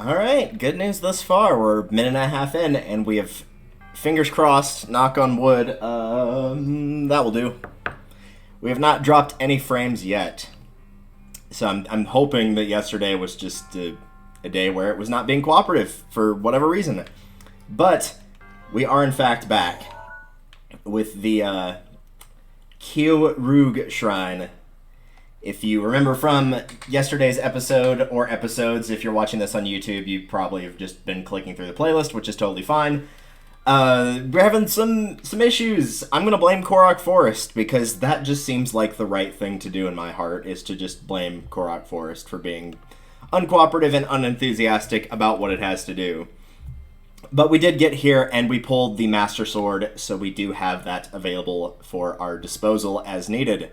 Alright, good news thus far. We're a minute and a half in, and we have, fingers crossed, knock on wood, that will do. We have not dropped any frames yet. So I'm hoping that yesterday was just a day where it was not being cooperative for whatever reason. But we are in fact back with the Kyo Shrine. If you remember from yesterday's episode, or episodes, if you're watching this on YouTube, you probably have just been clicking through the playlist, which is totally fine. We're having some issues. I'm going to blame Korok Forest, because that just seems like the right thing to do in my heart, is to just blame Korok Forest for being uncooperative and unenthusiastic about what it has to do. But we did get here, and we pulled the Master Sword, so we do have that available for our disposal as needed.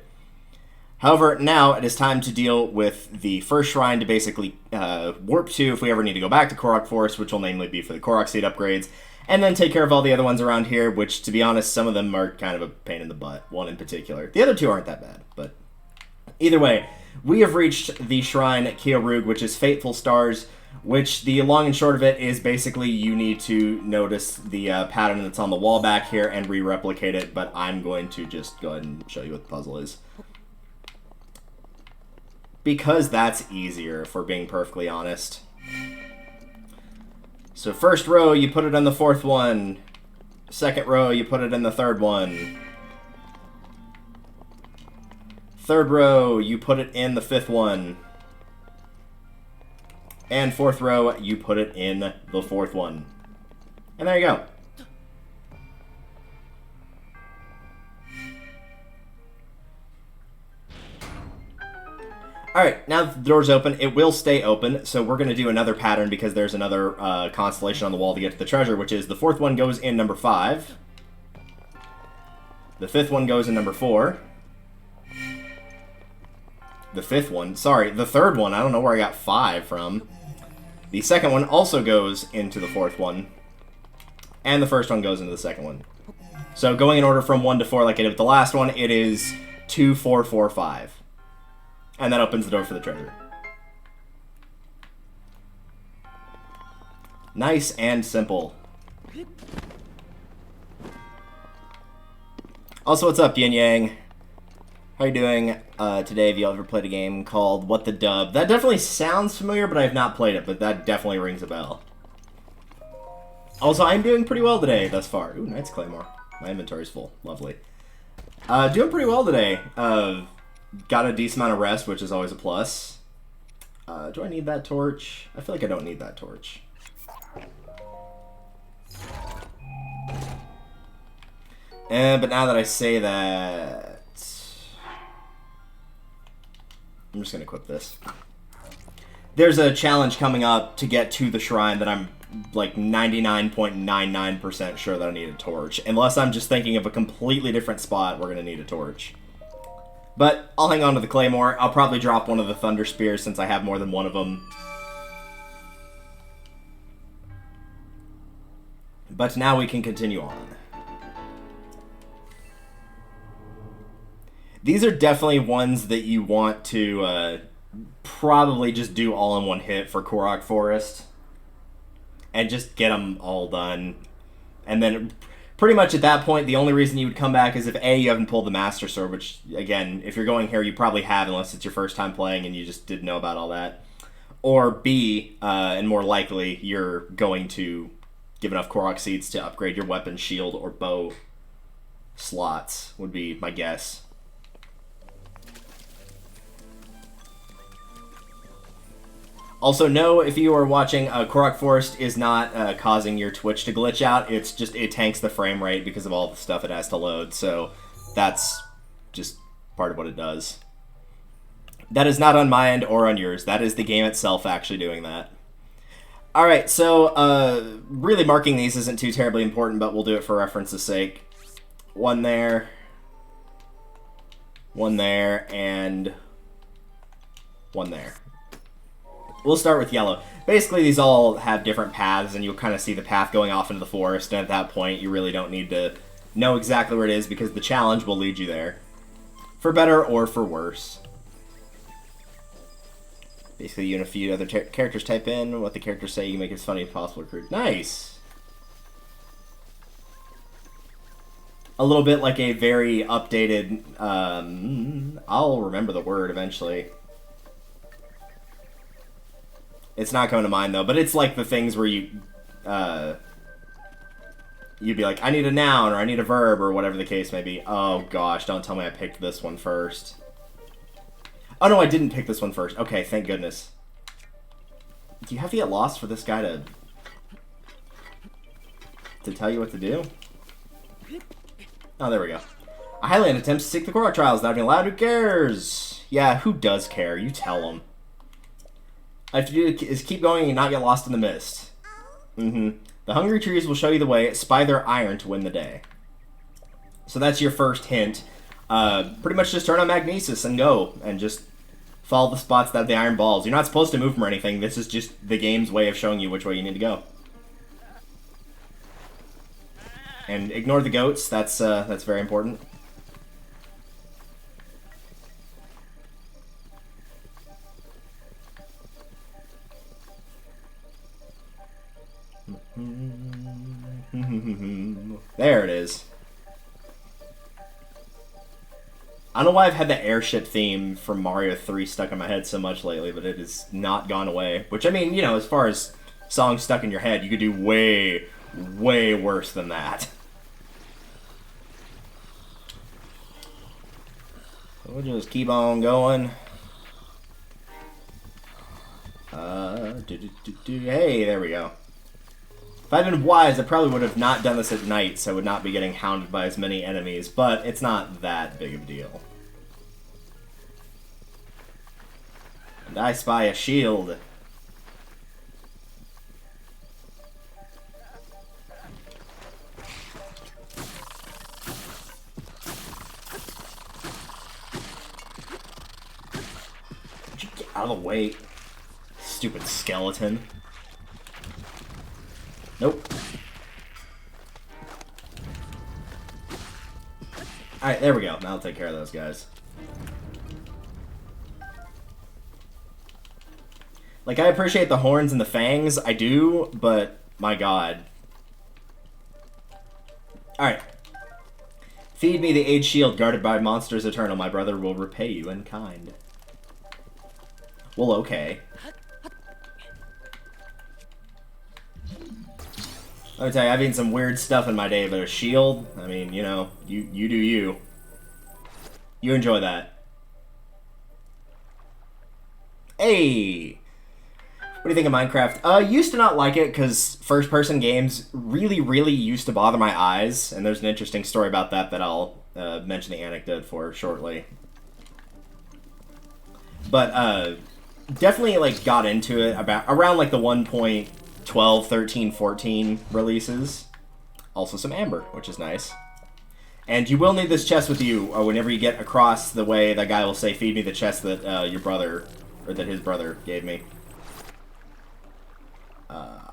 However, now it is time to deal with the first shrine to basically warp to if we ever need to go back to Korok Forest, which will namely be for the Korok Seed upgrades, and then take care of all the other ones around here, which, to be honest, some of them are kind of a pain in the butt, one in particular. The other two aren't that bad, but either way, we have reached the shrine at Kyo, which is Fateful Stars, which the long and short of it is basically you need to notice the pattern that's on the wall back here and re-replicate it, but I'm going to just go ahead and show you what the puzzle is. Because that's easier, if we're being perfectly honest. So first row, you put it in the fourth one. Second row, you put it in the third one. Third row, you put it in the fifth one. And fourth row, you put it in the fourth one. And there you go. Alright, now that the door's open, it will stay open, so we're going to do another pattern because there's another constellation on the wall to get to the treasure, which is the fourth one goes in number 5. The fifth one goes in number 4. The third one, I don't know where I got 5 from. The second one also goes into the fourth one. And the first one goes into the second one. So going in order from 1 to 4 like I did with the last one, it is 2, 4, 4, 5. And that opens the door for the treasure. Nice and simple. Also, what's up, Yin Yang? How you doing? Today, have you ever played a game called What the Dub? That definitely sounds familiar, but I have not played it, but that definitely rings a bell. Also, I'm doing pretty well today thus far. Ooh, Knight's Claymore. My inventory's full. Lovely. Doing pretty well today. Got a decent amount of rest, which is always a plus. Do I need that torch? I feel like I don't need that torch. But now that I say that, I'm just going to equip this. There's a challenge coming up to get to the shrine that I'm like 99.99% sure that I need a torch. Unless I'm just thinking of a completely different spot, we're going to need a torch. But I'll hang on to the Claymore. I'll probably drop one of the Thunder Spears since I have more than one of them. But now we can continue on. These are definitely ones that you want to probably just do all in one hit for Korok Forest. And just get them all done. And then pretty much at that point, the only reason you would come back is if A, you haven't pulled the Master Sword, which, again, if you're going here, you probably have, unless it's your first time playing and you just didn't know about all that. Or B, and more likely, you're going to give enough Korok Seeds to upgrade your weapon, shield, or bow slots, would be my guess. Also, know if you are watching, Korok Forest is not causing your Twitch to glitch out. It's just, it tanks the frame rate because of all the stuff it has to load. So that's just part of what it does. That is not on my end or on yours. That is the game itself actually doing that. Alright, so really marking these isn't too terribly important, but we'll do it for reference's sake. One there, and one there. We'll start with yellow. Basically, these all have different paths, and you'll kind of see the path going off into the forest, and at that point, you really don't need to know exactly where it is, because the challenge will lead you there. For better or for worse. Basically, you and a few other characters type in what the characters say. You make it as funny as possible. Recruit. Nice. A little bit like a very updated. I'll remember the word eventually. It's not coming to mind though, but it's like the things where you, you'd be like, I need a noun or I need a verb or whatever the case may be. Oh gosh, don't tell me I picked this one first. Oh no, I didn't pick this one first. Okay, thank goodness. Do you have to get lost for this guy to tell you what to do? Oh, there we go. A Highland attempts to seek the Korok Trials without being allowed. Who cares? Yeah, who does care? You tell him. All I have to do is keep going and not get lost in the mist. The hungry trees will show you the way. Spy their iron to win the day. So that's your first hint. Pretty much just turn on Magnesis and go. And just follow the spots that have the iron balls. You're not supposed to move them or anything. This is just the game's way of showing you which way you need to go. And ignore the goats. That's very important. There it is. I don't know why I've had the airship theme from Mario 3 stuck in my head so much lately, but it has not gone away. Which, I mean, you know, as far as songs stuck in your head, you could do way, way worse than that. We'll just keep on going. Hey, there we go. If I'd been wise, I probably would have not done this at night, so I would not be getting hounded by as many enemies, but it's not that big of a deal. And I spy a shield. Would you get out of the way, stupid skeleton? Nope. Alright, there we go. Now I'll take care of those guys. Like, I appreciate the horns and the fangs. I do, but my god. Alright. Feed me the age shield guarded by monsters eternal. My brother will repay you in kind. Well, okay. Let me tell you, I've eaten some weird stuff in my day, but a shield? I mean, you know, you do you. You enjoy that. Hey! What do you think of Minecraft? Used to not like it, because first-person games really, really used to bother my eyes, and there's an interesting story about that that I'll mention the anecdote for shortly. But, definitely, like, got into it around, like, the 1.12, 13, 14 releases. Also some amber, which is nice. And you will need this chest with you whenever you get across the way. That guy will say, feed me the chest that your brother, or that his brother gave me.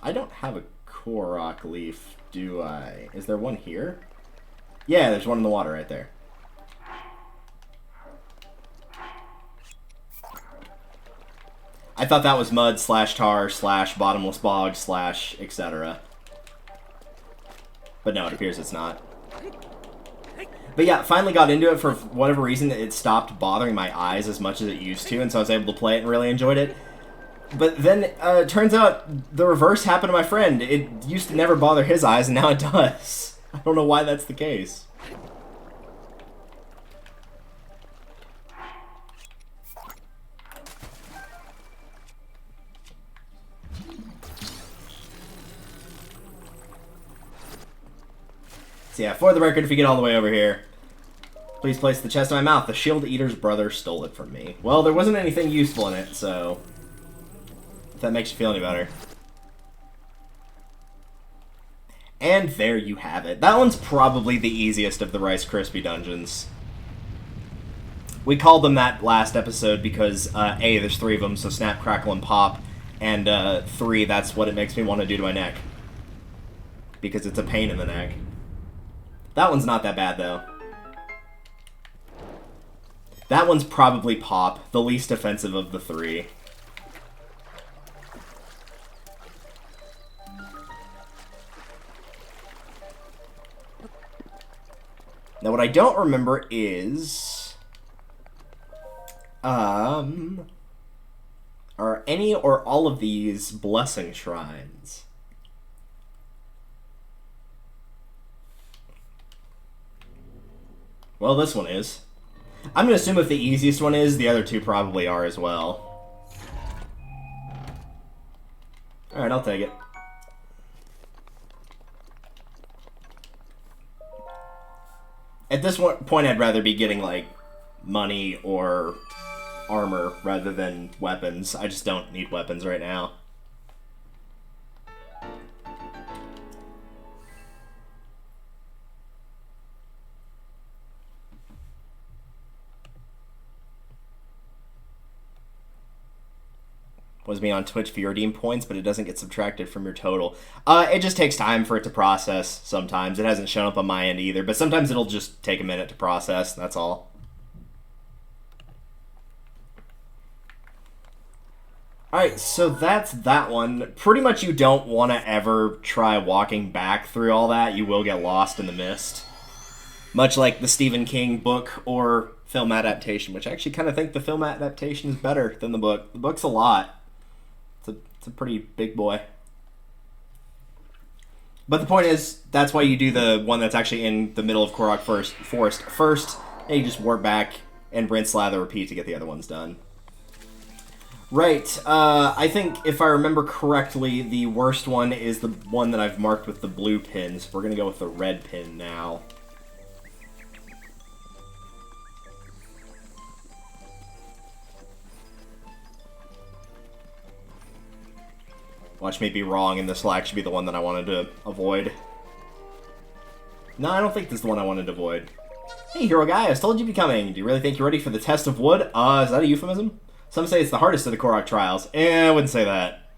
I don't have a Korok leaf, do I? Is there one here? Yeah, there's one in the water right there. I thought that was mud slash tar slash bottomless bog slash etc. But no, it appears it's not. But yeah, finally got into it. For whatever reason, it stopped bothering my eyes as much as it used to, and so I was able to play it and really enjoyed it. But then, it turns out the reverse happened to my friend. It used to never bother his eyes, and now it does. I don't know why that's the case. So yeah, for the record, if you get all the way over here, please place the chest in my mouth. The Shield Eater's brother stole it from me. Well, there wasn't anything useful in it, so if that makes you feel any better. And there you have it. That one's probably the easiest of the Rice Krispie dungeons. We called them that last episode because, A, there's 3 of them, so snap, crackle, and pop. And, 3, that's what it makes me want to do to my neck. Because it's a pain in the neck. That one's not that bad, though. That one's probably pop, the least offensive of the 3. what I don't remember is... are any or all of these blessing shrines? Well, this one is. I'm going to assume if the easiest one is, the other two probably are as well. Alright, I'll take it. At this point, I'd rather be getting, like, money or armor rather than weapons. I just don't need weapons right now. Was me on Twitch for your redeem points, but it doesn't get subtracted from your total. It just takes time for it to process sometimes. It hasn't shown up on my end either, but sometimes it'll just take a minute to process, that's all. Alright, so that's that one. Pretty much you don't want to ever try walking back through all that. You will get lost in the mist. Much like the Stephen King book or film adaptation, which I actually kind of think the film adaptation is better than the book. The book's a lot. It's a pretty big boy. But the point is, that's why you do the one that's actually in the middle of Korok Forest first, and you just warp back and rinse, lather, repeat to get the other ones done. Right, I think if I remember correctly, the worst one is the one that I've marked with the blue pins. We're gonna go with the red pin now. Watch me be wrong, and this will actually be the one that I wanted to avoid. No, I don't think this is the one I wanted to avoid. Hey, hero guy, I was told you'd be coming. Do you really think you're ready for the test of wood? Is that a euphemism? Some say it's the hardest of the Korok trials. I wouldn't say that.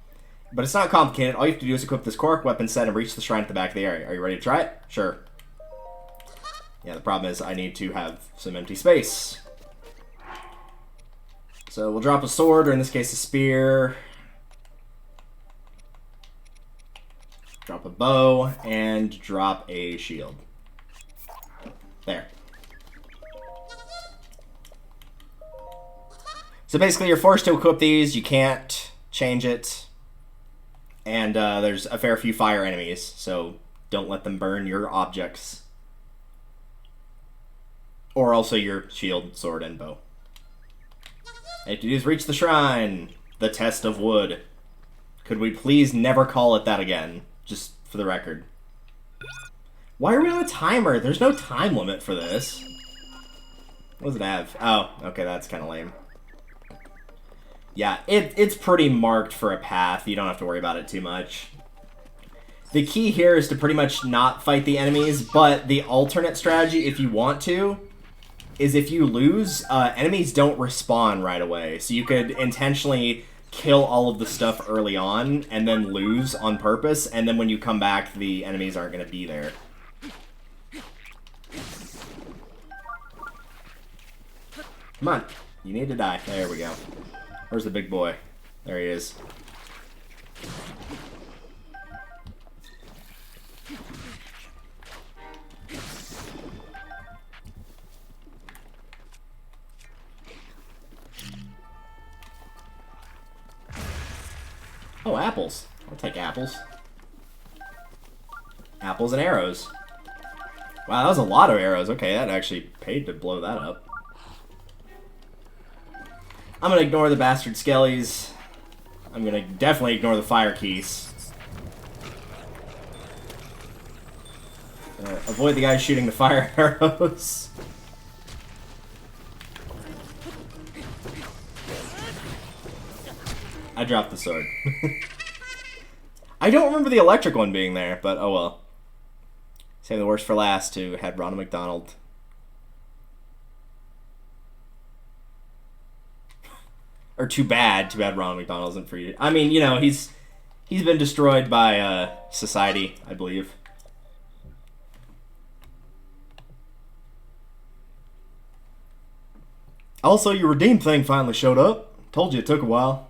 But it's not complicated. All you have to do is equip this Korok weapon set and reach the shrine at the back of the area. Are you ready to try it? Sure. Yeah, the problem is I need to have some empty space. So we'll drop a sword, or in this case a spear. Drop a bow, and drop a shield. There. So basically you're forced to equip these, you can't change it, and there's a fair few fire enemies, so don't let them burn your objects. Or also your shield, sword, and bow. All you have to do is reach the shrine, the test of wood. Could we please never call it that again, just for the record. Why are we on a timer? There's no time limit for this. What does it have? Oh, okay, that's kind of lame. Yeah, it's pretty marked for a path. You don't have to worry about it too much. The key here is to pretty much not fight the enemies, but the alternate strategy, if you want to, is if you lose, enemies don't respawn right away. So you could intentionally kill all of the stuff early on, and then lose on purpose, and then when you come back, the enemies aren't going to be there. Come on. You need to die. There we go. Where's the big boy? There he is. Oh, apples. I'll take apples. Apples and arrows. Wow, that was a lot of arrows. Okay, that actually paid to blow that up. I'm gonna ignore the bastard skellies. I'm gonna definitely ignore the fire keys. Avoid the guy shooting the fire arrows. I dropped the sword. I don't remember the electric one being there, but oh well. Save the worst for last to head Ronald McDonald. Or too bad Ronald McDonald isn't for you. I mean, you know, he's been destroyed by society, I believe. Also, your redeem thing finally showed up. Told you it took a while.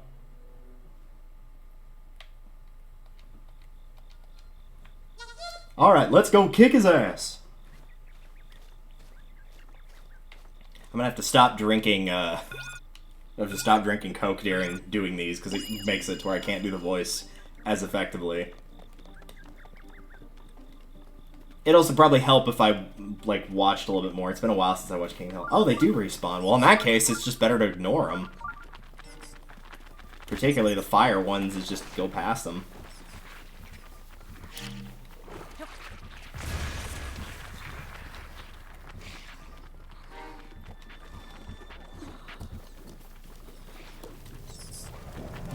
Alright, let's go kick his ass. I'm gonna have to stop drinking, I have to stop drinking Coke during doing these, because it makes it to where I can't do the voice as effectively. It'd also probably help if I, like, watched a little bit more. It's been a while since I watched King Hill. Oh, they do respawn. Well, in that case, it's just better to ignore them. Particularly the fire ones, is just go past them.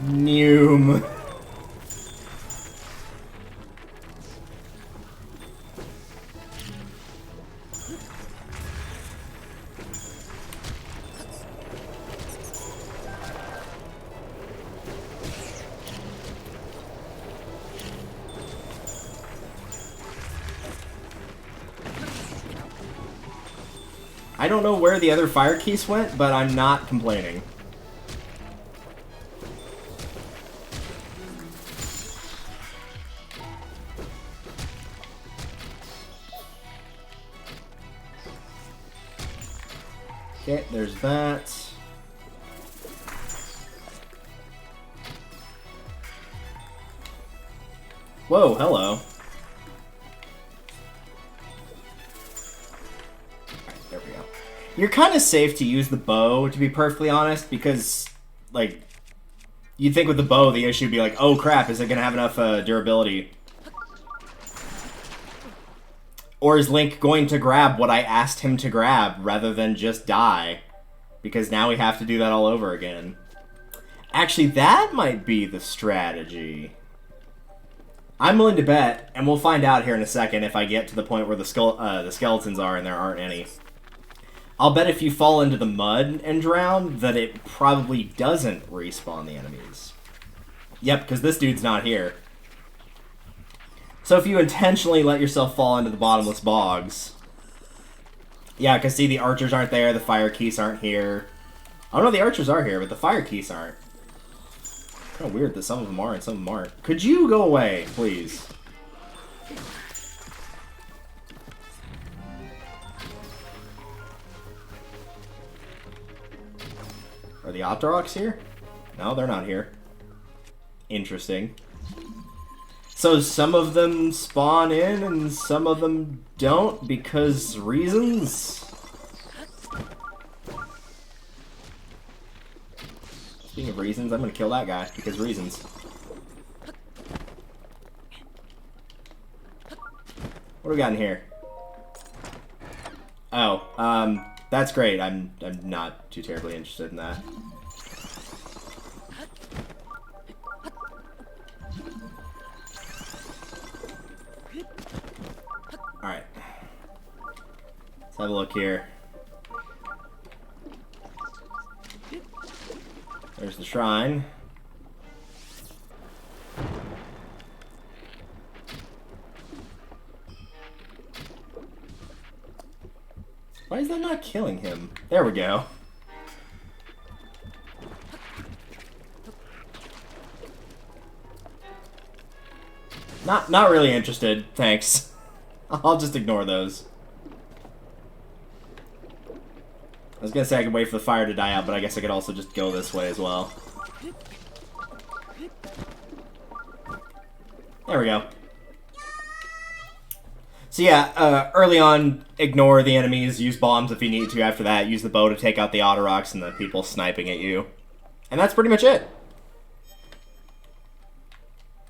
Noom. I don't know where the other fire keys went, but I'm not complaining. Okay, there's that. Whoa, hello. Alright, there we go. You're kind of safe to use the bow, to be perfectly honest, because, like, you'd think with the bow the issue would be like, oh crap, is it going to have enough durability? Or is Link going to grab what I asked him to grab rather than just die? Because now we have to do that all over again. Actually, that might be the strategy. I'm willing to bet, and we'll find out here in a second if I get to the point where the skeletons are and there aren't any. I'll bet if you fall into the mud and drown, that it probably doesn't respawn the enemies. Yep, because this dude's not here. So if you intentionally let yourself fall into the bottomless bogs... Yeah, because see, the archers aren't there, the fire keys aren't here. Oh no, the archers are here, but the fire keys aren't. Kind of weird that some of them are and some of them aren't. Could you go away, please? Are the Optoroks here? No, they're not here. Interesting. So some of them spawn in and some of them don't because reasons? Speaking of reasons, I'm gonna kill that guy because reasons. What do we got in here? Oh, that's great. I'm not too terribly interested in that. Alright. Let's have a look here. There's the shrine. Why is that not killing him? There we go. Not really interested, thanks. I'll just ignore those. I was gonna say I could wait for the fire to die out, but I guess I could also just go this way as well. There we go. So yeah, early on, ignore the enemies, use bombs if you need to. After that, use the bow to take out the Autoroks and the people sniping at you. And that's pretty much it.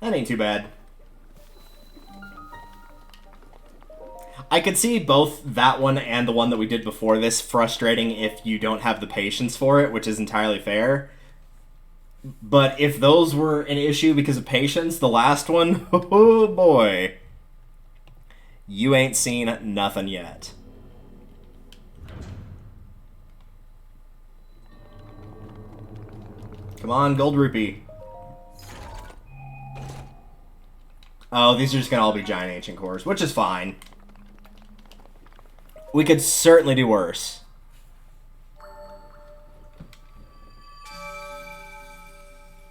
That ain't too bad. I could see both that one and the one that we did before this frustrating if you don't have the patience for it, which is entirely fair. But if those were an issue because of patience, the last one, oh boy. You ain't seen nothing yet. Come on, gold rupee. Oh, these are just gonna all be giant ancient cores, which is fine. We could certainly do worse.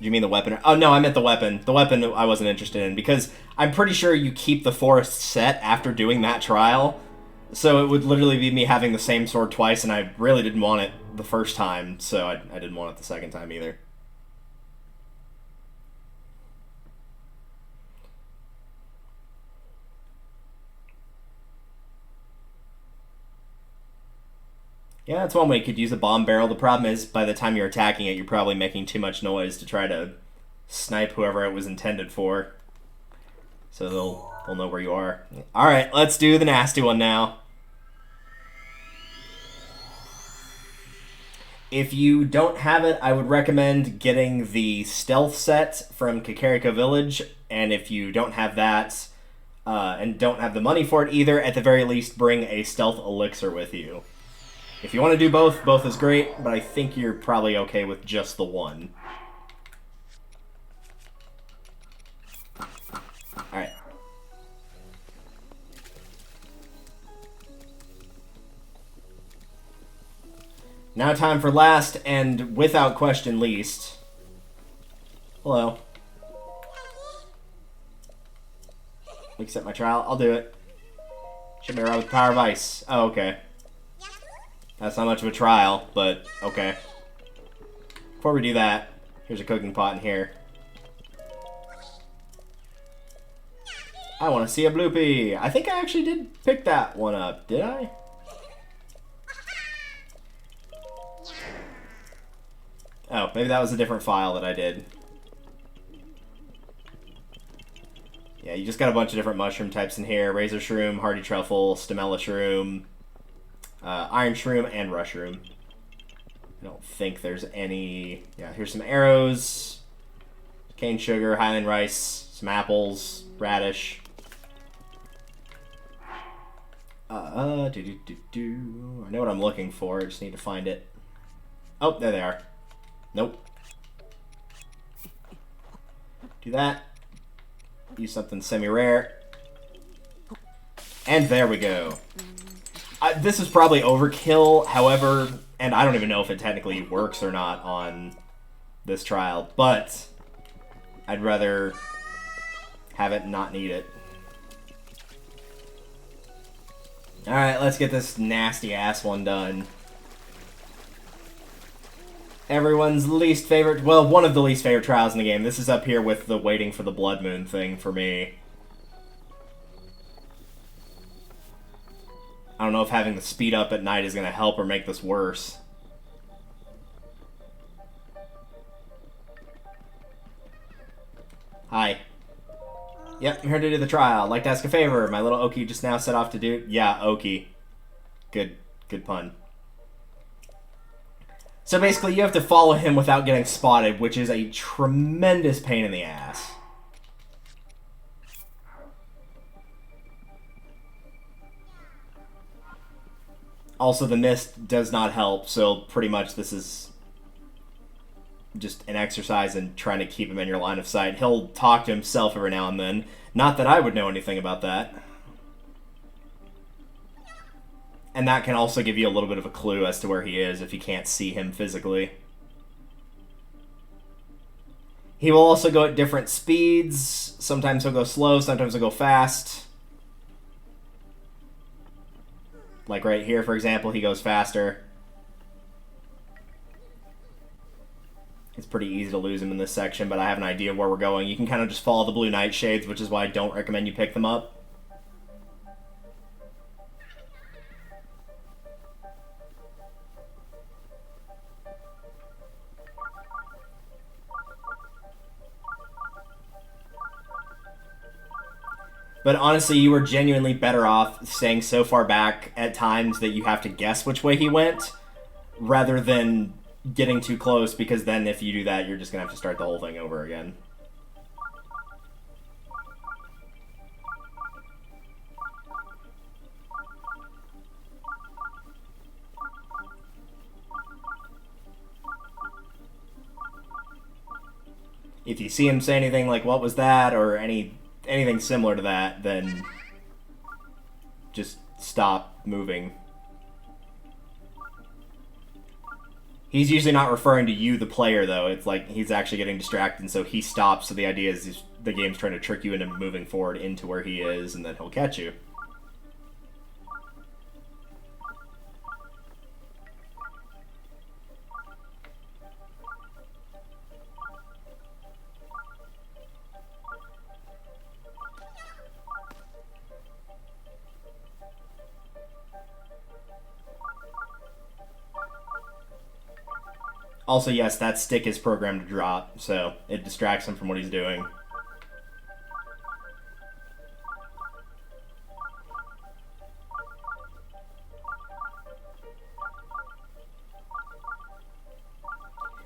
Do you mean the weapon? Oh, no, I meant the weapon. The weapon I wasn't interested in, because I'm pretty sure you keep the forest set after doing that trial. So it would literally be me having the same sword twice, and I really didn't want it the first time, so I didn't want it the second time either. Yeah, that's one way you could use a bomb barrel. The problem is, by the time you're attacking it, you're probably making too much noise to try to snipe whoever it was intended for. So they'll know where you are. Alright, let's do the nasty one now. If you don't have it, I would recommend getting the stealth set from Kakariko Village, and if you don't have that, and don't have the money for it either, at the very least bring a stealth elixir with you. If you want to do both is great, but I think you're probably okay with just the one. Alright. Now time for last, and without question least. Hello. Accept my trial. I'll do it. Should be right with the power of ice. Oh, okay. That's not much of a trial, but okay. Before we do that, here's a cooking pot in here. I want to see a bloopy. I think I actually did pick that one up, did I? Oh, maybe that was a different file that I did. Yeah, you just got a bunch of different mushroom types in here. Razor shroom, hardy truffle, stamella shroom, iron shroom, and rush shroom. I don't think there's any... Yeah, here's some arrows, cane sugar, highland rice, some apples, radish. I know what I'm looking for, I just need to find it. Oh, there they are. Nope. Do that. Use something semi-rare. And there we go. This is probably overkill, however, and I don't even know if it technically works or not on this trial, but I'd rather have it not need it. Alright, let's get this nasty-ass one done. Everyone's least favorite... Well, one of the least favorite trials in the game. This is up here with the waiting for the blood moon thing for me. I don't know if having the speed up at night is going to help or make this worse. Hi. Yep, I'm here to do the trial. I'd like to ask a favor. My little Oki just now set off to do... Yeah, Oki. Good pun. So basically, you have to follow him without getting spotted, which is a tremendous pain in the ass. Also, the mist does not help, so pretty much this is just an exercise in trying to keep him in your line of sight. He'll talk to himself every now and then. Not that I would know anything about that. And that can also give you a little bit of a clue as to where he is if you can't see him physically. He will also go at different speeds. Sometimes he'll go slow, sometimes he'll go fast. Like right here, for example, he goes faster. It's pretty easy to lose him in this section, but I have an idea of where we're going. You can kind of just follow the blue nightshades, which is why I don't recommend you pick them up. But honestly, you were genuinely better off staying so far back at times that you have to guess which way he went, rather than getting too close, because then if you do that, you're just going to have to start the whole thing over again. If you see him say anything like, "What was that?" or anything similar to that, then just stop moving. He's usually not referring to you, the player, though. It's like he's actually getting distracted, and so he stops, so the idea is the game's trying to trick you into moving forward into where he is, and then he'll catch you. Also, yes, that stick is programmed to drop, so it distracts him from what he's doing.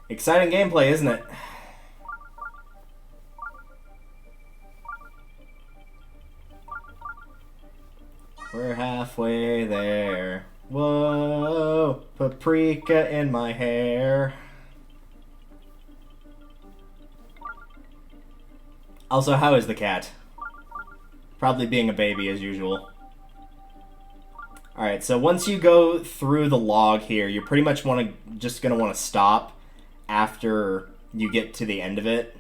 Exciting gameplay, isn't it? We're halfway there. Whoa, paprika in my hair. Also, how is the cat? Probably being a baby as usual. Alright, so once you go through the log here, you're pretty much just going to want to stop after you get to the end of it.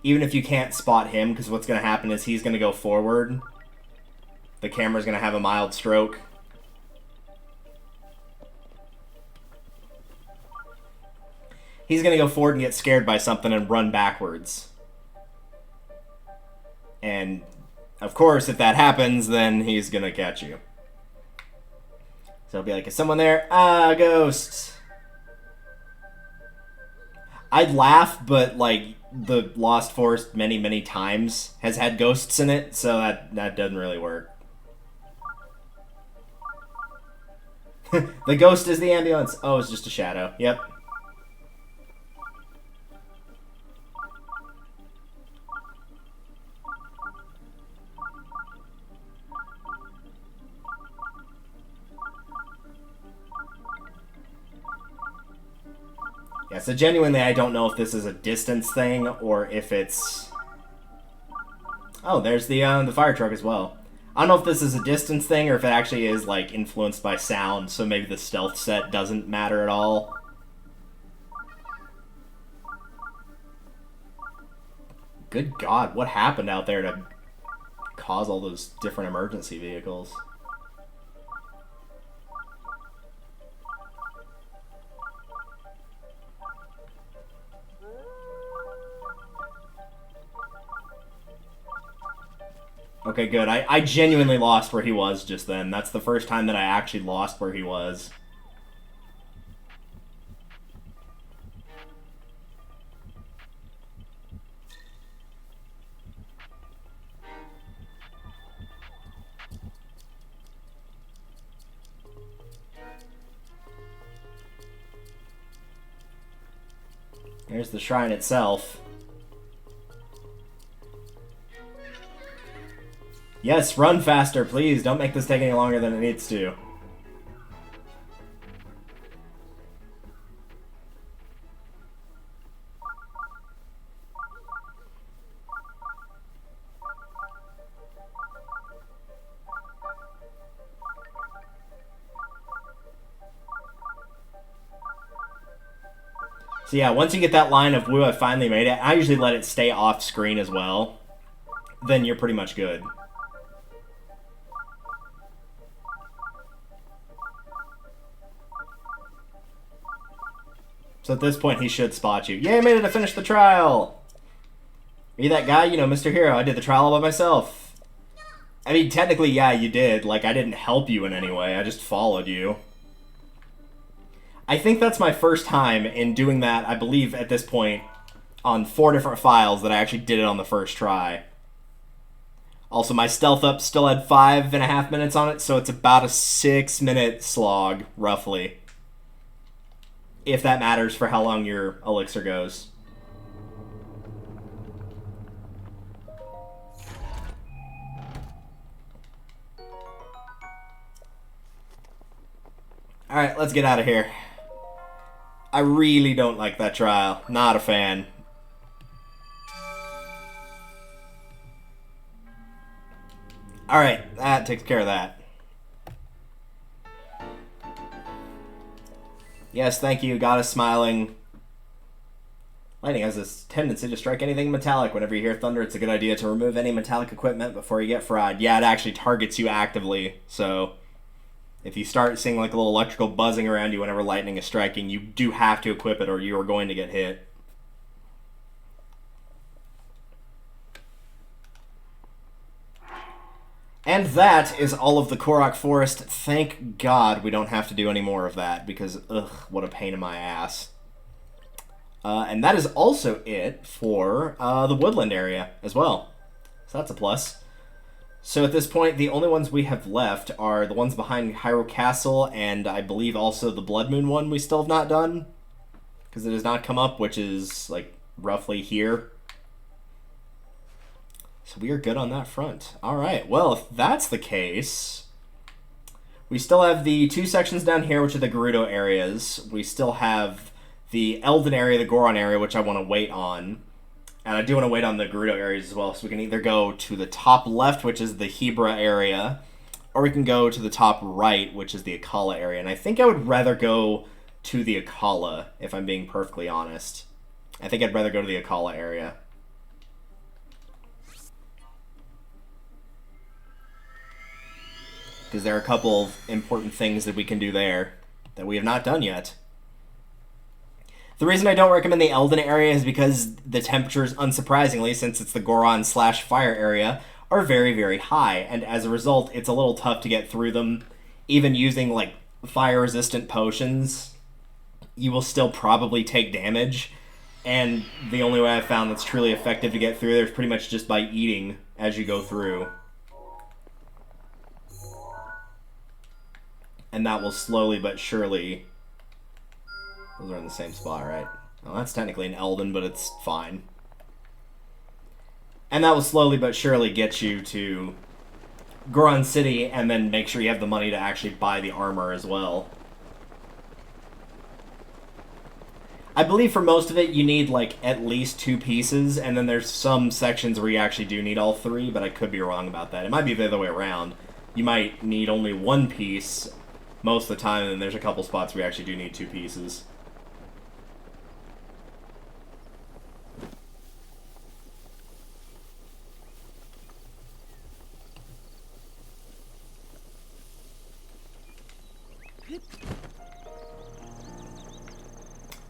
Even if you can't spot him, because what's going to happen is he's going to go forward. The camera's going to have a mild stroke. He's going to go forward and get scared by something and run backwards. And, of course, if that happens, then he's going to catch you. So he'll be like, is someone there? Ah, ghosts. I'd laugh, but, like, the Lost Forest many, many times has had ghosts in it, so that doesn't really work. The ghost is the ambulance. Oh, it's just a shadow. Yep. Yeah, so genuinely I don't know if this is a distance thing or if it's... Oh, there's the fire truck as well. I don't know if this is a distance thing or if it actually is, like, influenced by sound, so maybe the stealth set doesn't matter at all. Good God, what happened out there to cause all those different emergency vehicles? Okay, good. I genuinely lost where he was just then. That's the first time that I actually lost where he was. There's the shrine itself. Yes, run faster, please. Don't make this take any longer than it needs to. So yeah, once you get that line of, woo, I finally made it, I usually let it stay off screen as well. Then you're pretty much good. So at this point, he should spot you. Yay, I made it to finish the trial! Are you that guy? You know, Mr. Hero, I did the trial all by myself. I mean, technically, yeah, you did. Like, I didn't help you in any way. I just followed you. I think that's my first time in doing that, I believe, at this point, on 4 different files that I actually did it on the first try. Also, my stealth up still had 5.5 minutes on it, so it's about a 6-minute slog, roughly. If that matters for how long your elixir goes. Alright, let's get out of here. I really don't like that trial. Not a fan. Alright, that takes care of that. Yes, thank you. Goddess smiling. Lightning has this tendency to strike anything metallic. Whenever you hear thunder, it's a good idea to remove any metallic equipment before you get fried. Yeah, it actually targets you actively, so if you start seeing like a little electrical buzzing around you whenever lightning is striking, you do have to equip it or you are going to get hit. And that is all of the Korok Forest. Thank God we don't have to do any more of that, because, ugh, what a pain in my ass. And that is also it for the woodland area as well. So that's a plus. So at this point, the only ones we have left are the ones behind Hyrule Castle, and I believe also the Blood Moon one we still have not done, because it has not come up, which is, like, roughly here. So we are good on that front. Alright, well, if that's the case, we still have the two sections down here, which are the Gerudo areas. We still have the Elden area, the Goron area, which I want to wait on. And I do want to wait on the Gerudo areas as well, so we can either go to the top left, which is the Hebra area, or we can go to the top right, which is the Akala area. And I think I would rather go to the Akala, if I'm being perfectly honest. I think I'd rather go to the Akala area. Because there are a couple of important things that we can do there that we have not done yet. The reason I don't recommend the Elden area is because the temperatures, unsurprisingly, since it's the Goron/fire area, are very, very high. And as a result, it's a little tough to get through them. Even using, like, fire-resistant potions, you will still probably take damage. And the only way I've found that's truly effective to get through there is pretty much just by eating as you go through. And that will slowly but surely... Those are in the same spot, right? Well, that's technically an Elden, but it's fine. And that will slowly but surely get you to Goron City, and then make sure you have the money to actually buy the armor as well. I believe for most of it, you need, like, at least 2 pieces, and then there's some sections where you actually do need all 3, but I could be wrong about that. It might be the other way around. You might need only 1 piece most of the time, and then there's a couple spots where you actually do need 2 pieces.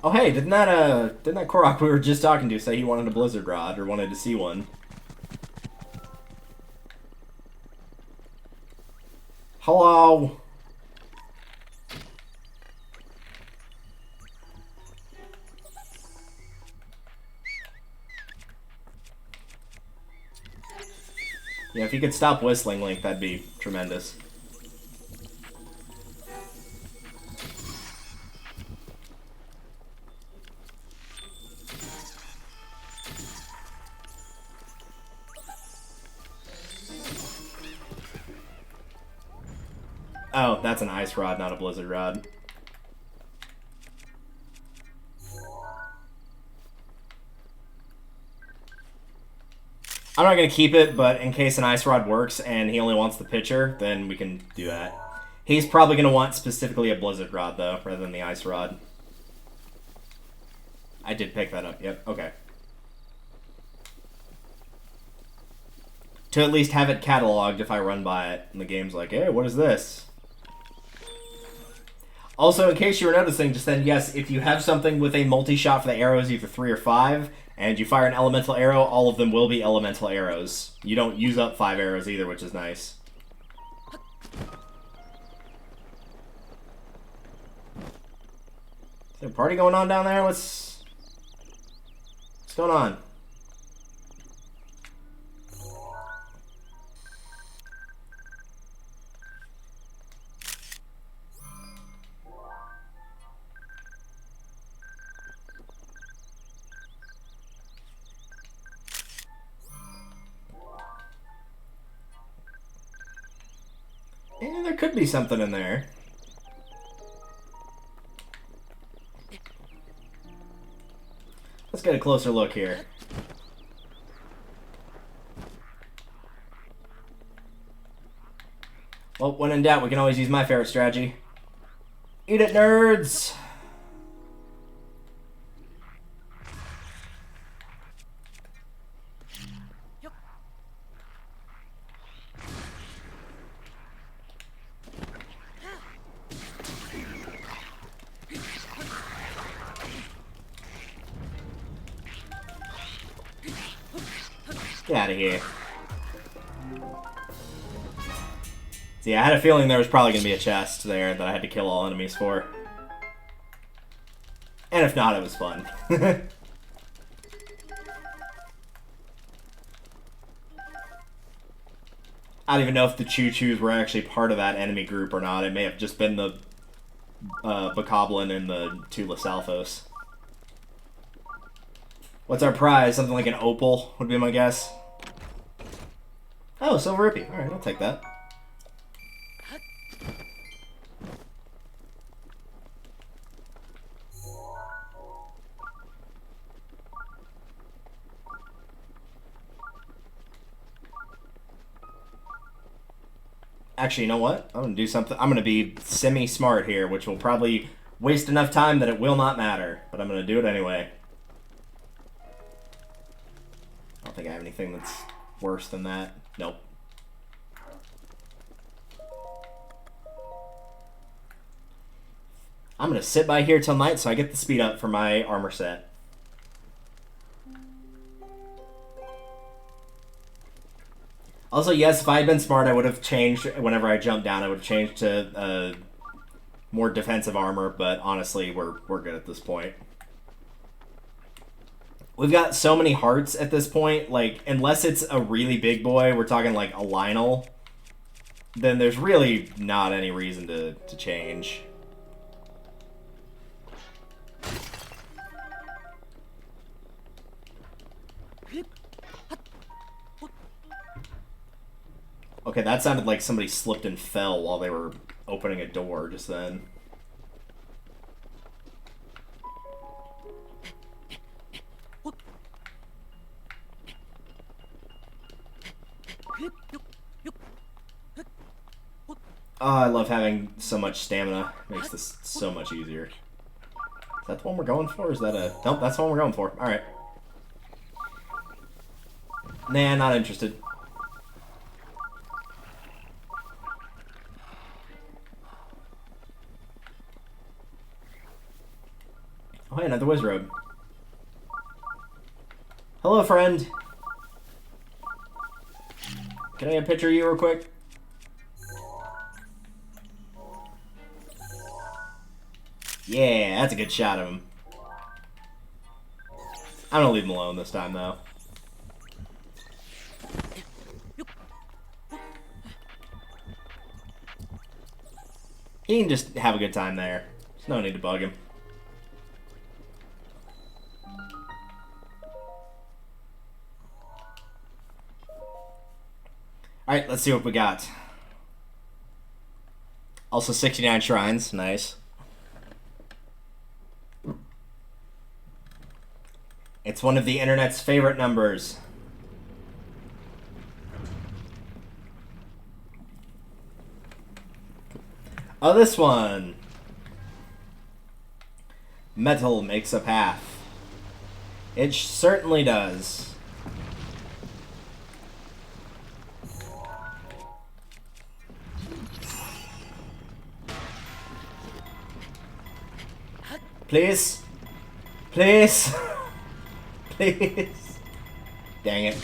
Oh hey, didn't that Korok we were just talking to say he wanted a Blizzard Rod, or wanted to see one? Hello? Yeah, if you could stop whistling, Link, that'd be tremendous. Oh, that's an ice rod, not a blizzard rod. I'm not going to keep it, but in case an ice rod works and he only wants the pitcher, then we can do that. He's probably going to want specifically a blizzard rod, though, rather than the ice rod. I did pick that up, yep, okay. To at least have it cataloged if I run by it, and the game's like, hey, what is this? Also, in case you were noticing just then, yes, if you have something with a multi-shot for the arrows, either 3 or 5, and you fire an elemental arrow, all of them will be elemental arrows. You don't use up 5 arrows either, which is nice. Is there a party going on down there? What's going on? Yeah, there could be something in there. Let's get a closer look here. Well, when in doubt, we can always use my favorite strategy. Eat it, nerds! Get out of here. See, I had a feeling there was probably going to be a chest there that I had to kill all enemies for. And if not, it was fun. I don't even know if the Choo-Choos were actually part of that enemy group or not. It may have just been the Bokoblin and the two Lyssalphos. What's our prize? Something like an opal would be my guess. Oh, silver rupee. Alright, I'll take that. Actually, you know what? I'm going to do something. I'm going to be semi-smart here, which will probably waste enough time that it will not matter. But I'm going to do it anyway. I don't think I have anything that's worse than that. Nope. I'm going to sit by here till night so I get the speed up for my armor set. Also, yes, if I had been smart, I would have changed, whenever I jumped down, I would have changed to more defensive armor, but honestly, we're good at this point. We've got so many hearts at this point, like, unless it's a really big boy, we're talking like a Lionel, then there's really not any reason to change. Okay, that sounded like somebody slipped and fell while they were opening a door just then. Oh, I love having so much stamina. Makes this so much easier. Is that the one we're going for? Or is that a... Nope, that's the one we're going for. Alright. Nah, not interested. Oh, hey, another Wizrobe. Hello, friend. Can I get a picture of you real quick? Yeah, that's a good shot of him. I'm gonna leave him alone this time, though. He can just have a good time there. There's no need to bug him. Alright, let's see what we got. Also 69 shrines, nice. It's one of the internet's favorite numbers. Oh, this one. Metal makes a path. It certainly does. Please? Please? Please? Dang it.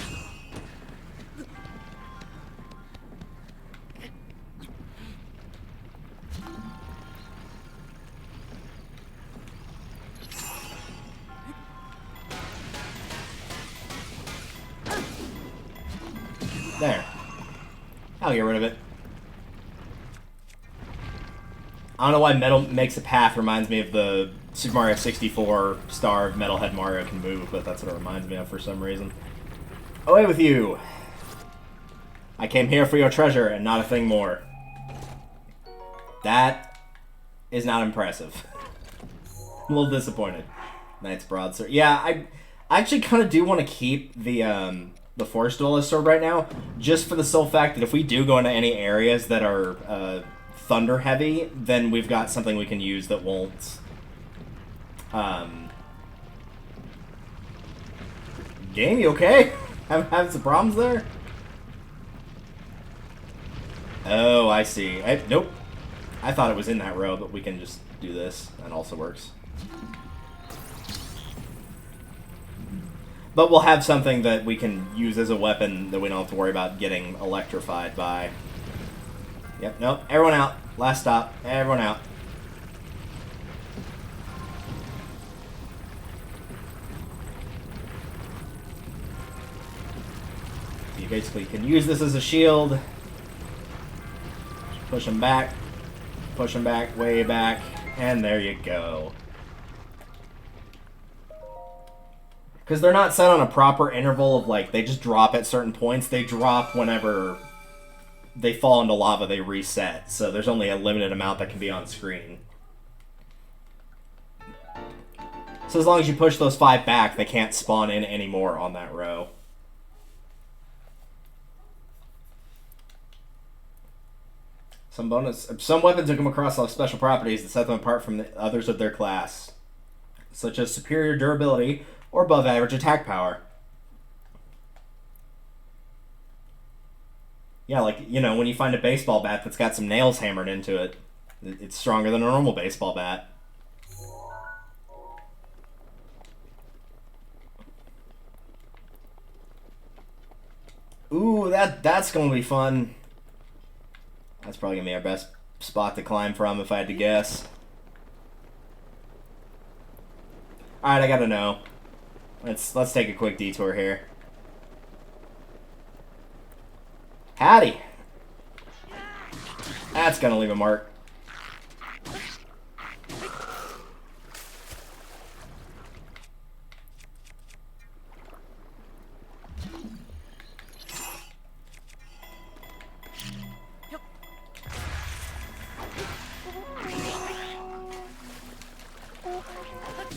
There. I'll get rid of it. I don't know why Metal Makes a Path reminds me of the Super Mario 64 star of Metalhead Mario Can Move, but that's what it reminds me of for some reason. Away with you! I came here for your treasure and not a thing more. That is not impressive. I'm a little disappointed. Knight's Broadsword. Yeah, I actually kind of do want to keep the Force Duelist Sword right now, just for the sole fact that if we do go into any areas that are thunder heavy, then we've got something we can use that won't game, you okay? Have some problems there? Oh, I see. Nope. I thought it was in that row, but we can just do this. That also works. But we'll have something that we can use as a weapon that we don't have to worry about getting electrified by. Yep, nope. Everyone out. Last stop. Everyone out. You basically can use this as a shield. Push them back. Push them back, way back. And there you go. Because they're not set on a proper interval of, like, they just drop at certain points. They drop whenever they fall into lava, they reset. So there's only a limited amount that can be on screen. So as long as you push those 5 back, they can't spawn in anymore on that row. Some weapons that come across have special properties that set them apart from the others of their class, such as superior durability or above average attack power. Yeah, like, you know, when you find a baseball bat that's got some nails hammered into it, it's stronger than a normal baseball bat. Ooh, that's gonna be fun. That's probably gonna be our best spot to climb from if I had to guess. Alright, I gotta know. Let's take a quick detour here. Howdy! That's gonna leave a mark.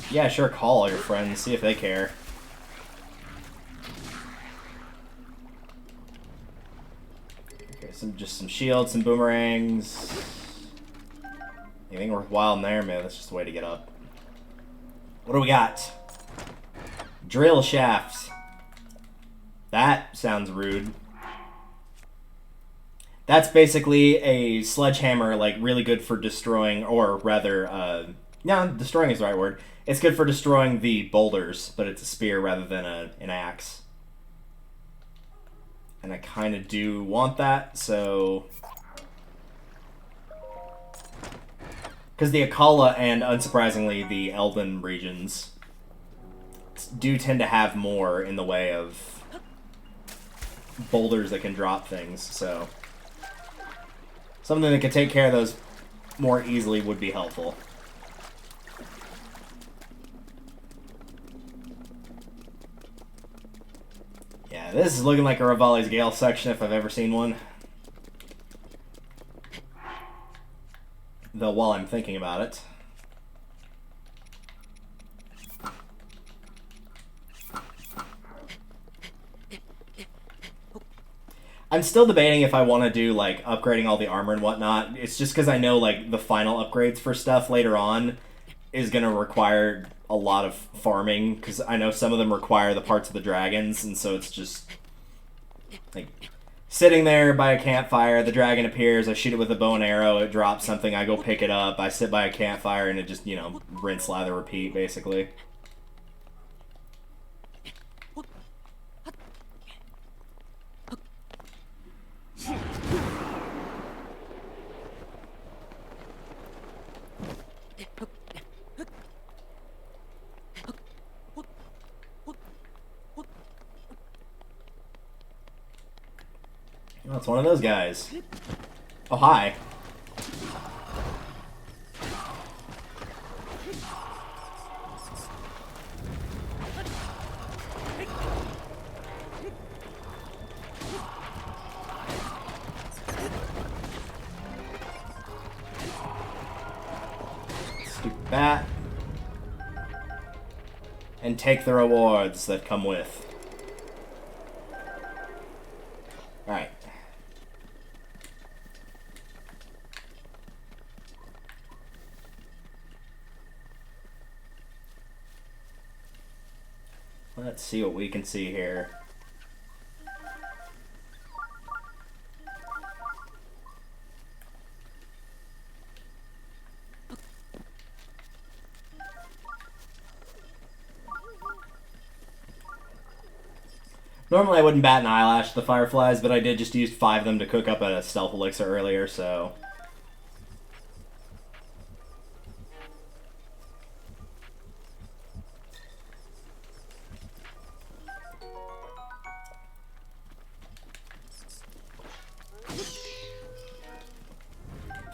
Yeah, sure, call all your friends, see if they care. Okay, just some shields, some boomerangs. Anything worthwhile in there? Man, that's just a way to get up. What do we got? Drill shafts. That sounds rude. That's basically a sledgehammer, like, really good for destroying, or rather, no, destroying is the right word. It's good for destroying the boulders, but it's a spear rather than an axe. And I kind of do want that, so... Because the Akala and, unsurprisingly, the Elven regions do tend to have more in the way of boulders that can drop things, so... Something that can take care of those more easily would be helpful. Yeah, this is looking like a Revali's Gale section if I've ever seen one. Though while I'm thinking about it... I'm still debating if I want to do, like, upgrading all the armor and whatnot. It's just because I know, like, the final upgrades for stuff later on is going to require a lot of farming, because I know some of them require the parts of the dragons, and so it's just, like, sitting there by a campfire, the dragon appears, I shoot it with a bow and arrow, it drops something, I go pick it up, I sit by a campfire, and it just, you know, rinse, lather, repeat, basically. Oh, it's one of those guys. Oh, hi. Stupid bat. And take the rewards that come with. Alright. Let's see what we can see here. Normally I wouldn't bat an eyelash at the fireflies, but I did just use 5 of them to cook up a stealth elixir earlier, so...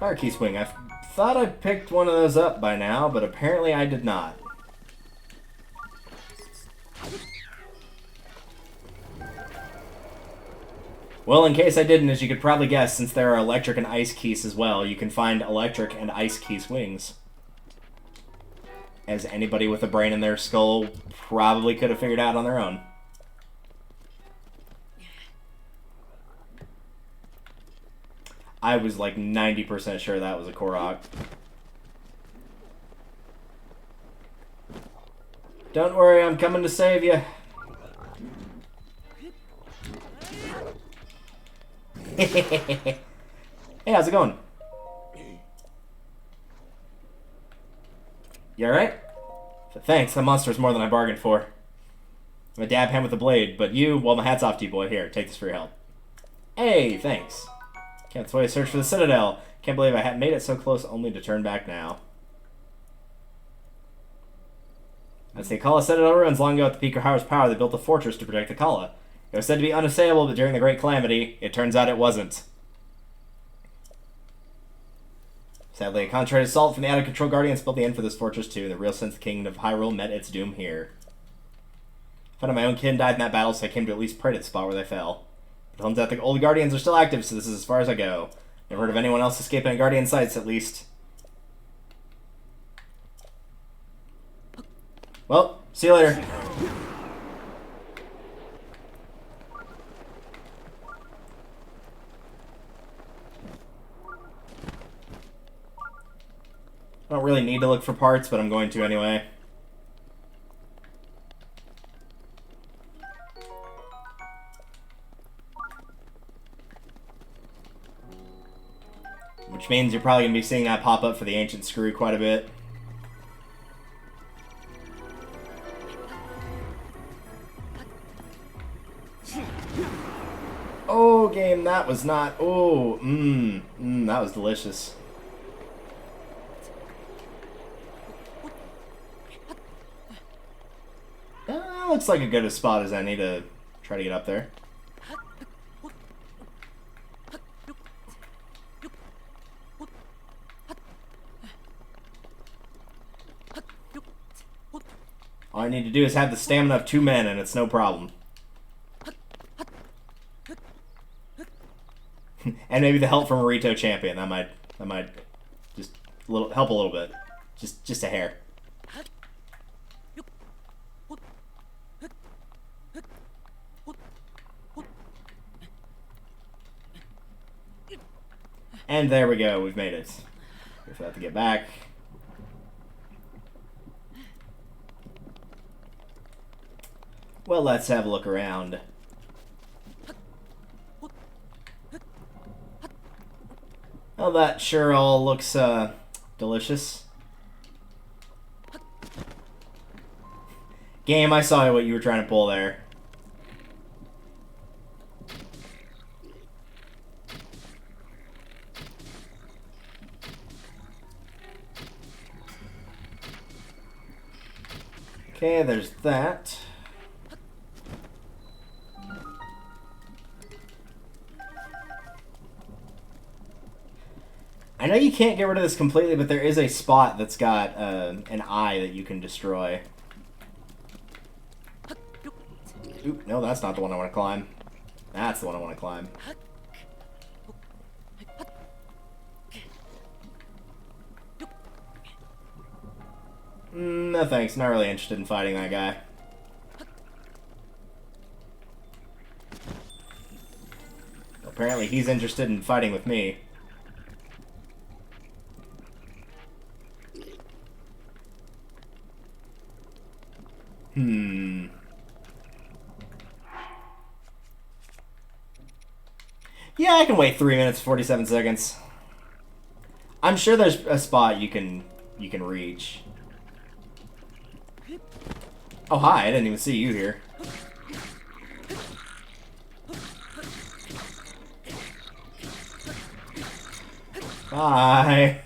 Fire key swing. I thought I picked one of those up by now, but apparently I did not. Well, in case I didn't, as you could probably guess, since there are electric and ice keys as well, you can find electric and ice key swings. As anybody with a brain in their skull probably could have figured out on their own. I was like 90% sure that was a Korok. Don't worry, I'm coming to save you. Hey, how's it going? You alright? Thanks, that monster's more than I bargained for. I'm a dab hand with a blade, but you, well, my hat's off to you, boy. Here, take this for your help. Hey, thanks. Can't wait to search for the Citadel. Can't believe I had made it so close only to turn back now. As the Kala Citadel ruins long ago at the peak of Howard's power, they built a fortress to protect the Kala. It was said to be unassailable, but during the Great Calamity, it turns out it wasn't. Sadly, a contrary assault from the out-of-control Guardians spelled the end for this fortress too. In the real sense, the Kingdom of Hyrule met its doom here. I found out my own kin died in that battle, so I came to at least pray to the spot where they fell. But turns out the old Guardians are still active, so this is as far as I go. Never heard of anyone else escaping Guardian sights, at least. Well, see you later. I don't really need to look for parts, but I'm going to anyway. Which means you're probably going to be seeing that pop up for the Ancient Screw quite a bit. Oh, game, that was not... Oh, that was delicious. Looks like a good spot as any to try to get up there. All I need to do is have the stamina of 2 men, and it's no problem. And maybe the help from a Rito champion. That might just help a little bit. Just a hair. And there we go, we've made it. Wait for that to get back. Well, let's have a look around. Well, that sure all looks delicious. Game, I saw what you were trying to pull there. Okay, there's that. I know you can't get rid of this completely, but there is a spot that's got an eye that you can destroy. Oop, no, that's not the one I want to climb. That's the one I want to climb. No thanks, not really interested in fighting that guy. Apparently he's interested in fighting with me. Yeah, I can wait 3 minutes 47 seconds. I'm sure there's a spot you can reach. Oh hi, I didn't even see you here. Bye.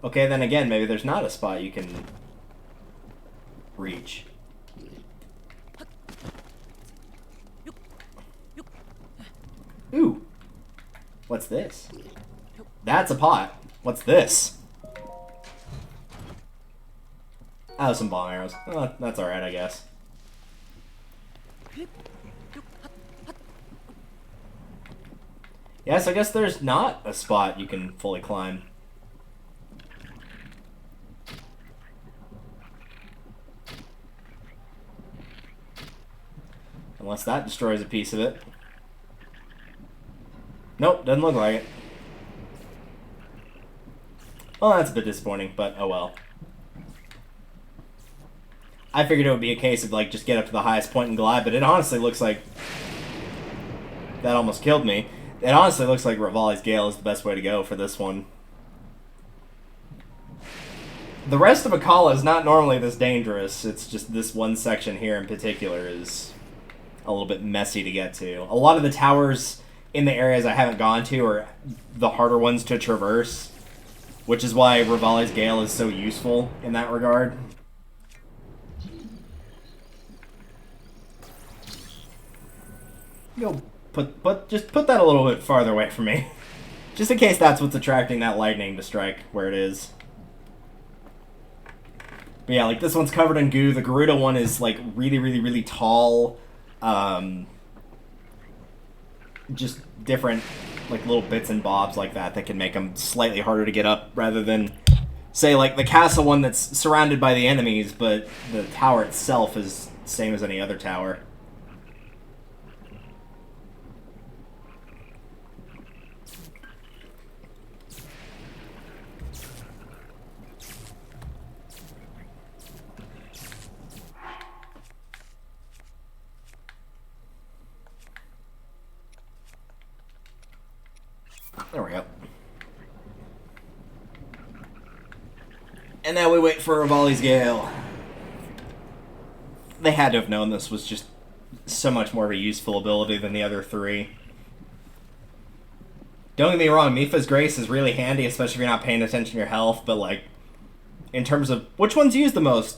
Okay, then again, maybe there's not a spot you can reach. Ooh. What's this? That's a pot. What's this? Oh, some bomb arrows. Oh, that's alright, I guess. Yes, I guess there's not a spot you can fully climb. Unless that destroys a piece of it. Nope, doesn't look like it. Well, that's a bit disappointing, but oh well. I figured it would be a case of, like, just get up to the highest point and glide, but it honestly looks like... That almost killed me. It honestly looks like Rivali's Gale is the best way to go for this one. The rest of Akala is not normally this dangerous. It's just this one section here in particular is a little bit messy to get to. A lot of the towers in the areas I haven't gone to are the harder ones to traverse, which is why Rivali's Gale is so useful in that regard. Go just put that a little bit farther away from me. Just in case that's what's attracting that lightning to strike where it is. But yeah, like this one's covered in goo. The Gerudo one is like really, really, really tall. Just different like little bits and bobs like that can make them slightly harder to get up rather than, say, like the castle one that's surrounded by the enemies, but the tower itself is the same as any other tower. There we go. And now we wait for Rivali's Gale. They had to have known this was just so much more of a useful ability than the other three. Don't get me wrong, Mipha's Grace is really handy, especially if you're not paying attention to your health, but like, in terms of which one's used the most,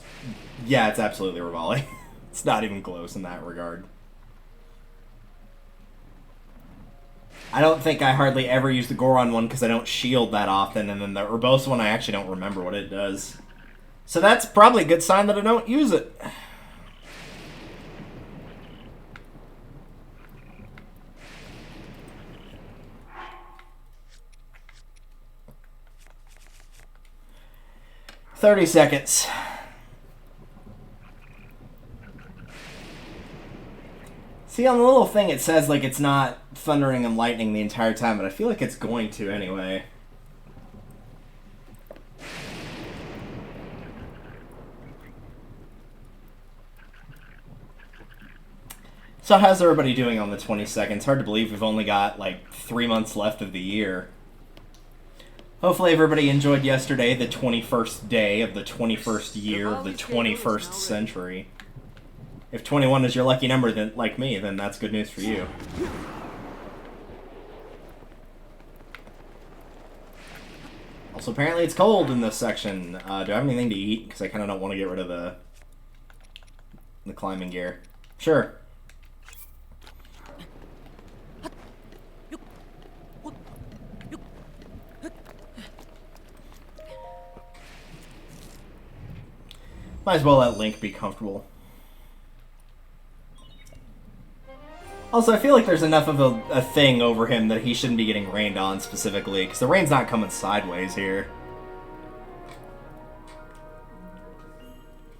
yeah, it's absolutely Rivali. It's not even close in that regard. I don't think I hardly ever use the Goron one because I don't shield that often, and then the Urbosa one I actually don't remember what it does. So that's probably a good sign that I don't use it. "30 seconds. See, on the little thing it says like it's not thundering and lightning the entire time, but I feel like it's going to anyway. So how's everybody doing on the 22nd? It's hard to believe we've only got like 3 months left of the year. Hopefully everybody enjoyed yesterday, the 21st day of the 21st year of the 21st century. If 21 is your lucky number, then like me, then that's good news for you. Also, apparently it's cold in this section. Do I have anything to eat? Because I kind of don't want to get rid of the climbing gear. Sure. Might as well let Link be comfortable. Also, I feel like there's enough of a thing over him that he shouldn't be getting rained on specifically, because the rain's not coming sideways here.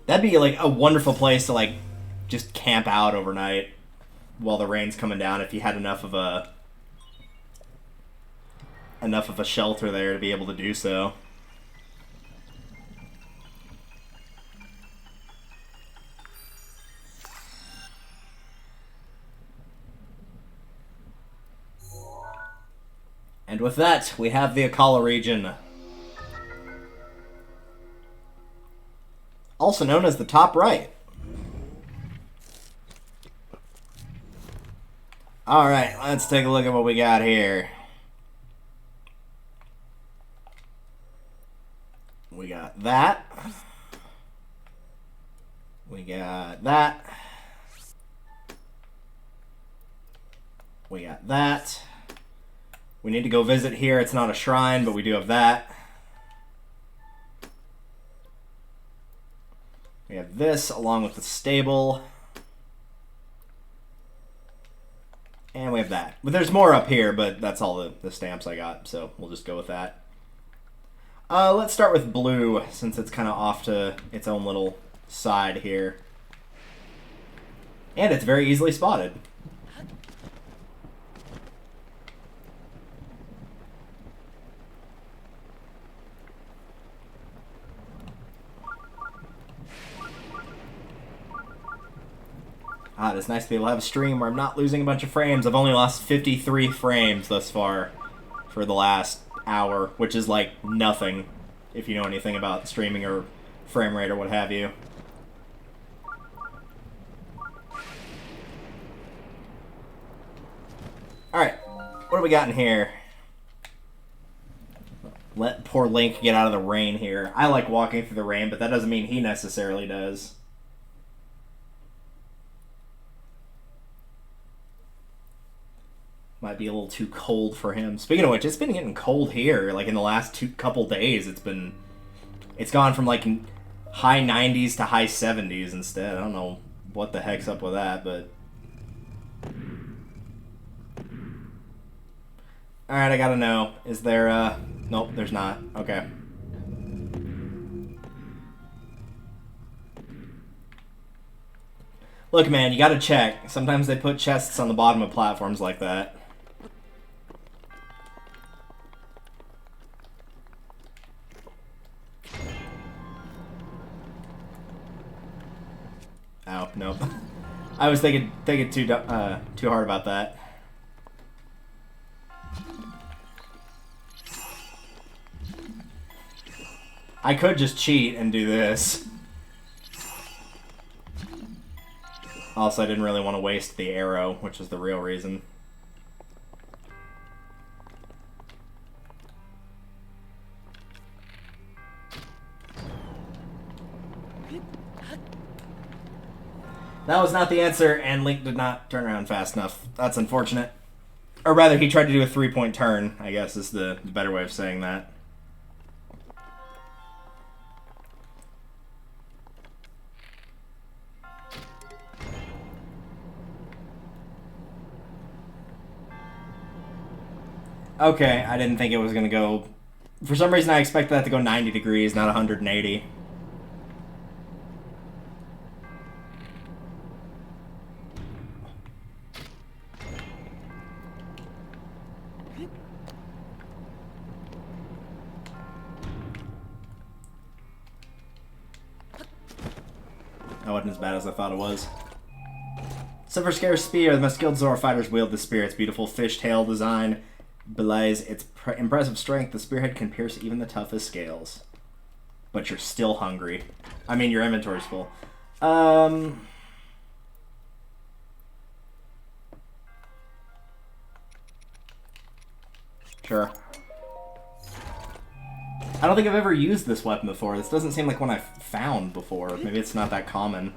That'd be, like, a wonderful place to, like, just camp out overnight while the rain's coming down if you had enough of a shelter there to be able to do so. And with that, we have the Akala region. Also known as the top right. Alright, let's take a look at what we got here. We got that. We got that. We got that. We need to go visit here. It's not a shrine, but we do have that. We have this along with the stable. And we have that. But there's more up here, but that's all the stamps I got, so we'll just go with that. Let's start with blue, since it's kind of off to its own little side here. And it's very easily spotted. It's nice to be able to have a stream where I'm not losing a bunch of frames. I've only lost 53 frames thus far for the last hour, which is like nothing if you know anything about streaming or frame rate or what have you. Alright, what do we got in here? Let poor Link get out of the rain here. I like walking through the rain, but that doesn't mean he necessarily does. Might be a little too cold for him. Speaking of which, it's been getting cold here. Like in the last couple days, it's gone from like high 90s to high 70s instead. I don't know what the heck's up with that, but all right, I gotta know. Is there nope, there's not. Okay. Look, man, you gotta check. Sometimes they put chests on the bottom of platforms like that. Oh, nope. I was thinking too hard about that. I could just cheat and do this. Also, I didn't really want to waste the arrow, which is the real reason. That was not the answer, and Link did not turn around fast enough. That's unfortunate. Or rather, he tried to do a 3-point turn, I guess is the better way of saying that. Okay, I didn't think it was going to go... For some reason, I expected that to go 90 degrees, not 180. That wasn't as bad as I thought it was. Silver Scare's spear, the most skilled Zora fighters wield the spear. Its beautiful fishtail design belies its impressive strength. The spearhead can pierce even the toughest scales. But you're still hungry. I mean, your inventory's full. Sure. I don't think I've ever used this weapon before. This doesn't seem like one I've found before. Maybe it's not that common.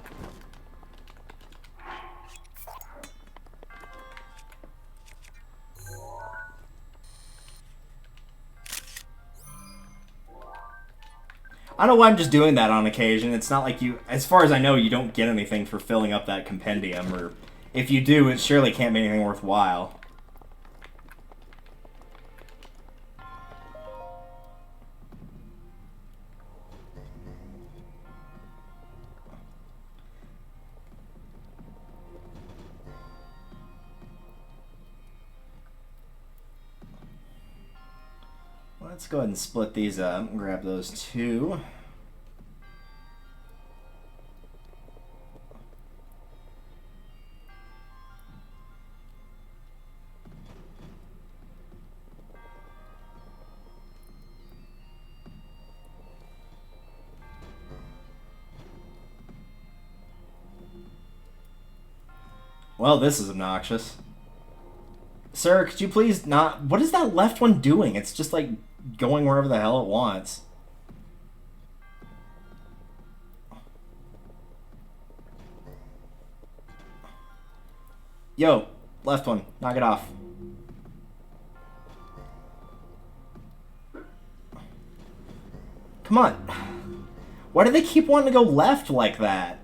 I don't know why I'm just doing that on occasion. It's not like you, as far as I know, you don't get anything for filling up that compendium, or if you do, it surely can't be anything worthwhile. Let's go ahead and split these up and grab those two. Well, this is obnoxious. Sir, could you please not... What is that left one doing? It's just, like, going wherever the hell it wants. Yo, left one. Knock it off. Come on. Why do they keep wanting to go left like that?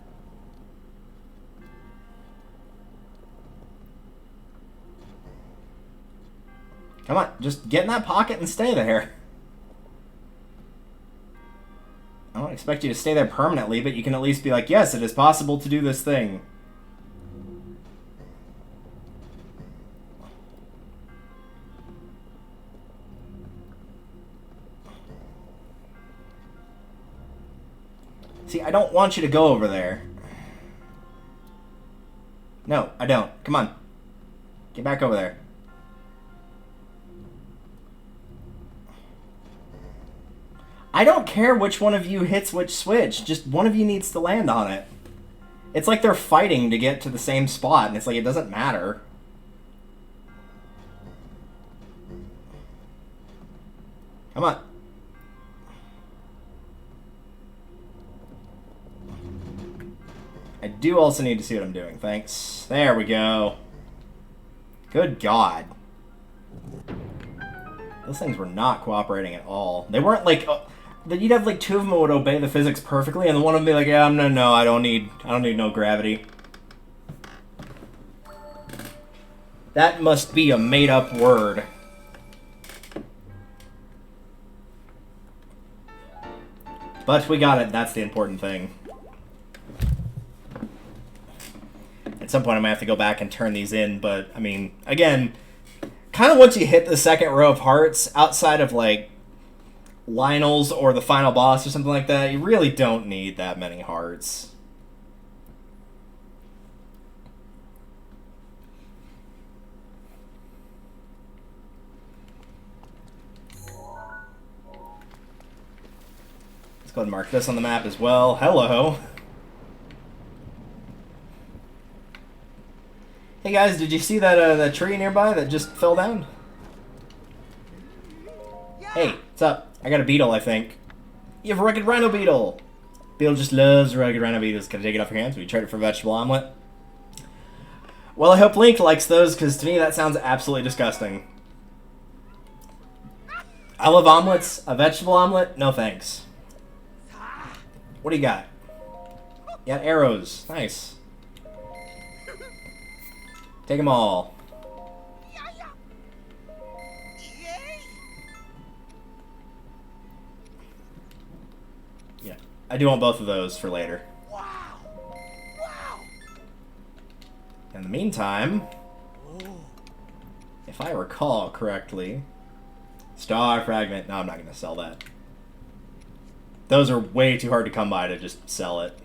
Come on, just get in that pocket and stay there. I don't expect you to stay there permanently, but you can at least be like, yes, it is possible to do this thing. See, I don't want you to go over there. No, I don't. Come on. Get back over there. I don't care which one of you hits which switch. Just one of you needs to land on it. It's like they're fighting to get to the same spot, and it's like it doesn't matter. Come on. I do also need to see what I'm doing. Thanks. There we go. Good God. Those things were not cooperating at all. They weren't like... you'd have like two of them would obey the physics perfectly, and the one would be like, yeah, no, I don't need no gravity. That must be a made-up word. But we got it. That's the important thing. At some point, I'm going to have to go back and turn these in, but, I mean, again, kind of once you hit the second row of hearts, outside of, like, Lionel's or the final boss or something like that, you really don't need that many hearts. Let's go ahead and mark this on the map as well. Hello. Hey guys, did you see that tree nearby that just fell down? Hey, what's up? I got a beetle, I think. You have a rugged rhino beetle. Beetle just loves rugged rhino beetles. Can I take it off your hands? Will you trade it for a vegetable omelet? Well, I hope Link likes those, because to me that sounds absolutely disgusting. I love omelets. A vegetable omelet? No thanks. What do you got? You got arrows. Nice. Take them all. Yeah, I do want both of those for later. In the meantime, if I recall correctly, Star Fragment. No, I'm not going to sell that. Those are way too hard to come by to just sell it.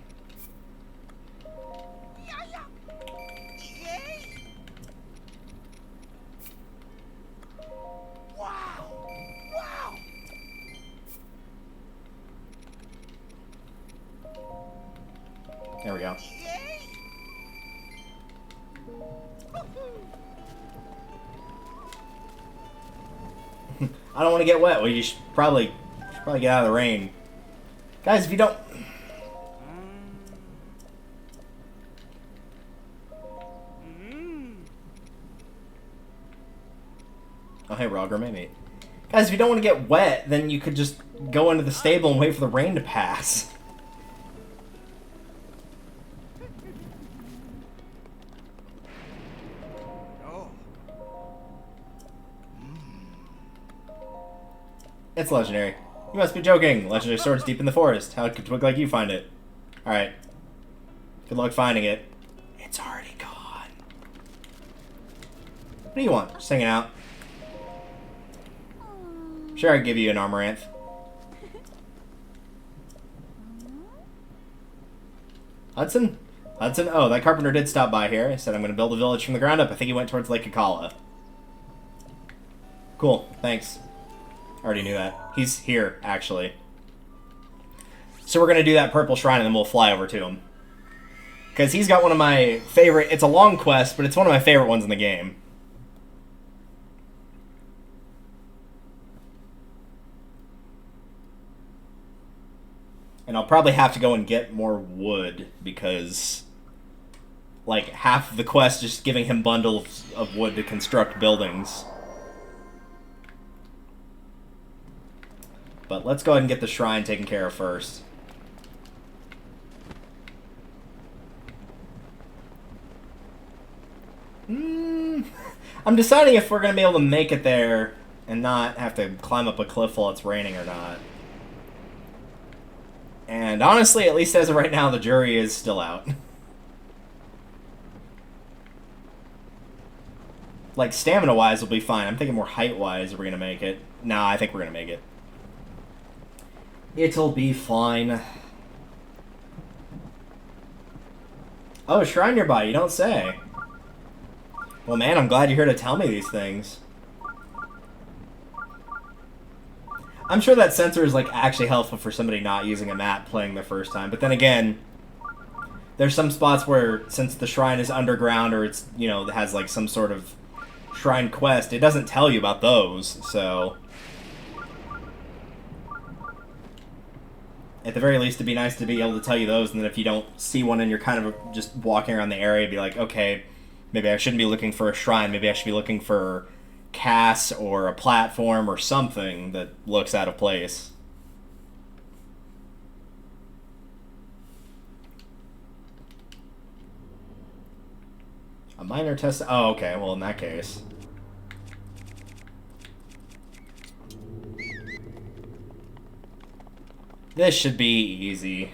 There we go. I don't want to get wet. Well, you should probably get out of the rain. Guys, if you don't... Oh, hey, Roger, maybe. Guys, if you don't want to get wet, then you could just go into the stable and wait for the rain to pass. It's legendary. You must be joking. Legendary sword's deep in the forest. How could a twig like you find it? Alright. Good luck finding it. It's already gone. What do you want? Just hanging out. Sure, I'd give you an Amaranth. Hudson? Hudson? Oh, that carpenter did stop by here. He said, I'm going to build a village from the ground up. I think he went towards Lake Akala. Cool. Thanks. Already knew that. He's here, actually. So we're going to do that purple shrine and then we'll fly over to him. Because he's got one of my favorite... It's a long quest, but it's one of my favorite ones in the game. And I'll probably have to go and get more wood, because... like, half of the quest is just giving him bundles of wood to construct buildings. But let's go ahead and get the shrine taken care of first. I'm deciding if we're going to be able to make it there and not have to climb up a cliff while it's raining or not. And honestly, at least as of right now, the jury is still out. Like, stamina-wise, we'll be fine. I'm thinking more height-wise, are we going to make it? Nah, I think we're going to make it. It'll be fine. Oh, shrine nearby, you don't say. Well, man, I'm glad you're here to tell me these things. I'm sure that sensor is, like, actually helpful for somebody not using a map playing their first time. But then again, there's some spots where, since the shrine is underground or it's, you know, has, like, some sort of shrine quest, it doesn't tell you about those, so... At the very least, it'd be nice to be able to tell you those, and then if you don't see one and you're kind of just walking around the area, be like, okay, maybe I shouldn't be looking for a shrine, maybe I should be looking for Cass or a platform or something that looks out of place. A minor test... Oh, okay, well, in that case... This should be easy.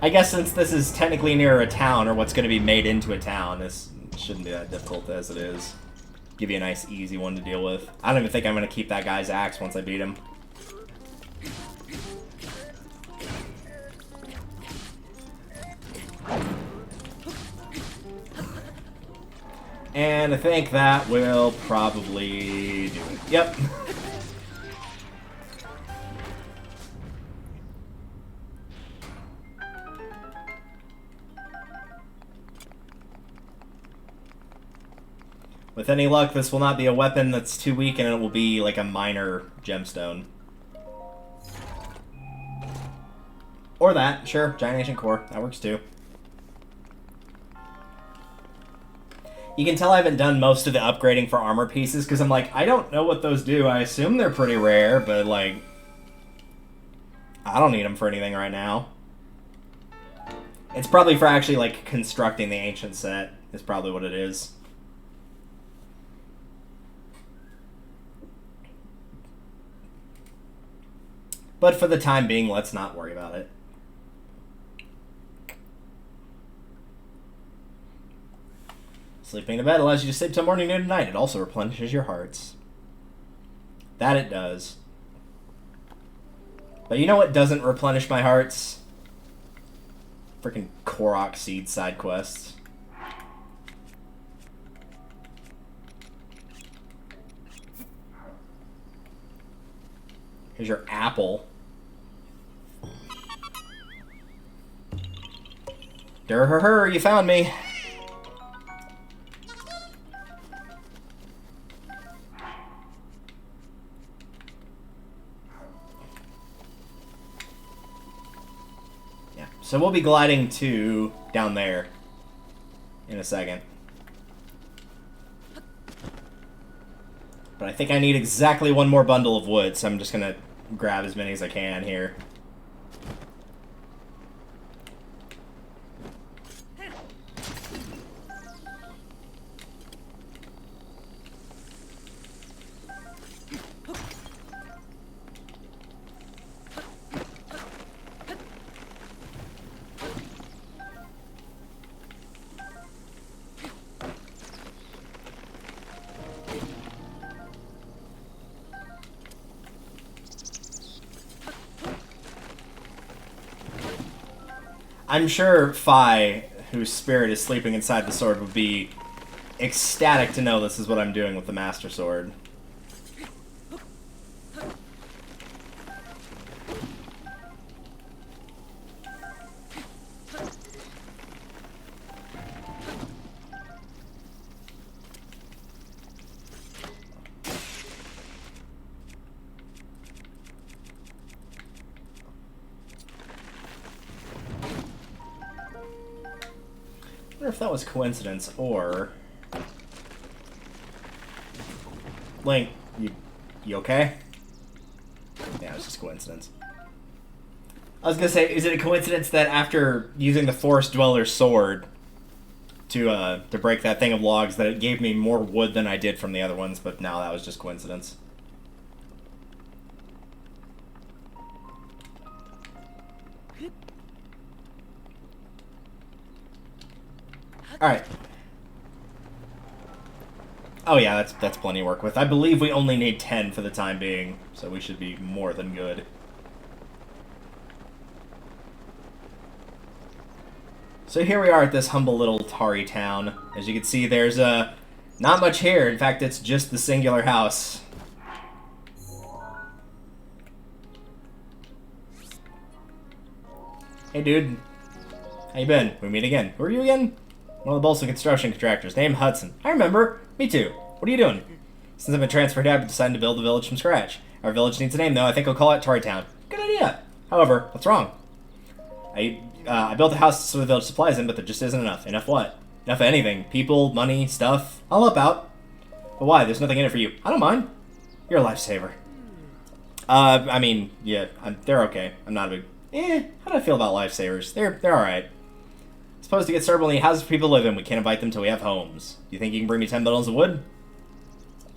I guess since this is technically near a town, or what's going to be made into a town, this shouldn't be that difficult as it is. Give you a nice, easy one to deal with. I don't even think I'm going to keep that guy's axe once I beat him. And I think that will probably do it. Yep. With any luck, this will not be a weapon that's too weak, and it will be like a minor gemstone. Or that, sure. Giant Ancient Core. That works too. You can tell I haven't done most of the upgrading for armor pieces, because I'm like, I don't know what those do. I assume they're pretty rare, but like... I don't need them for anything right now. It's probably for actually, like, constructing the ancient set, is probably what it is. But for the time being, let's not worry about it. Sleeping in bed allows you to sleep till morning, noon, and night. It also replenishes your hearts. That it does. But you know what doesn't replenish my hearts? Freaking Korok Seed side quests. Here's your apple. Durr-her-her, you found me. Yeah, so we'll be gliding to down there in a second. But I think I need exactly one more bundle of wood, so I'm just gonna grab as many as I can here. I'm sure Phi, whose spirit is sleeping inside the sword, would be ecstatic to know this is what I'm doing with the Master Sword. I wonder if that was coincidence or... Link, you okay? Yeah, it's just coincidence. I was gonna say, is it a coincidence that after using the Forest Dweller's sword to break that thing of logs, that it gave me more wood than I did from the other ones, but now that was just coincidence. Alright. Oh yeah, that's plenty to work with. I believe we only need 10 for the time being, so we should be more than good. So here we are at this humble little Tari town. As you can see, there's not much here. In fact, it's just the singular house. Hey dude, how you been? We meet again. Who are you again? One of the Bolson construction contractors, named Hudson. I remember. Me too. What are you doing? Since I've been transferred out, I've decided to build a village from scratch. Our village needs a name, though. I think I'll call it Tari Town. Good idea. However, what's wrong? I built a house so the village supplies in, but there just isn't enough. Enough what? Enough of anything. People, money, stuff. I'll help out. But why? There's nothing in it for you. I don't mind. You're a lifesaver. I mean, yeah, they're okay. I'm not a big... how do I feel about lifesavers? They're alright. Supposed to get started when the houses for people live in. We can't invite them till we have homes. Do you think you can bring me 10 bundles of wood?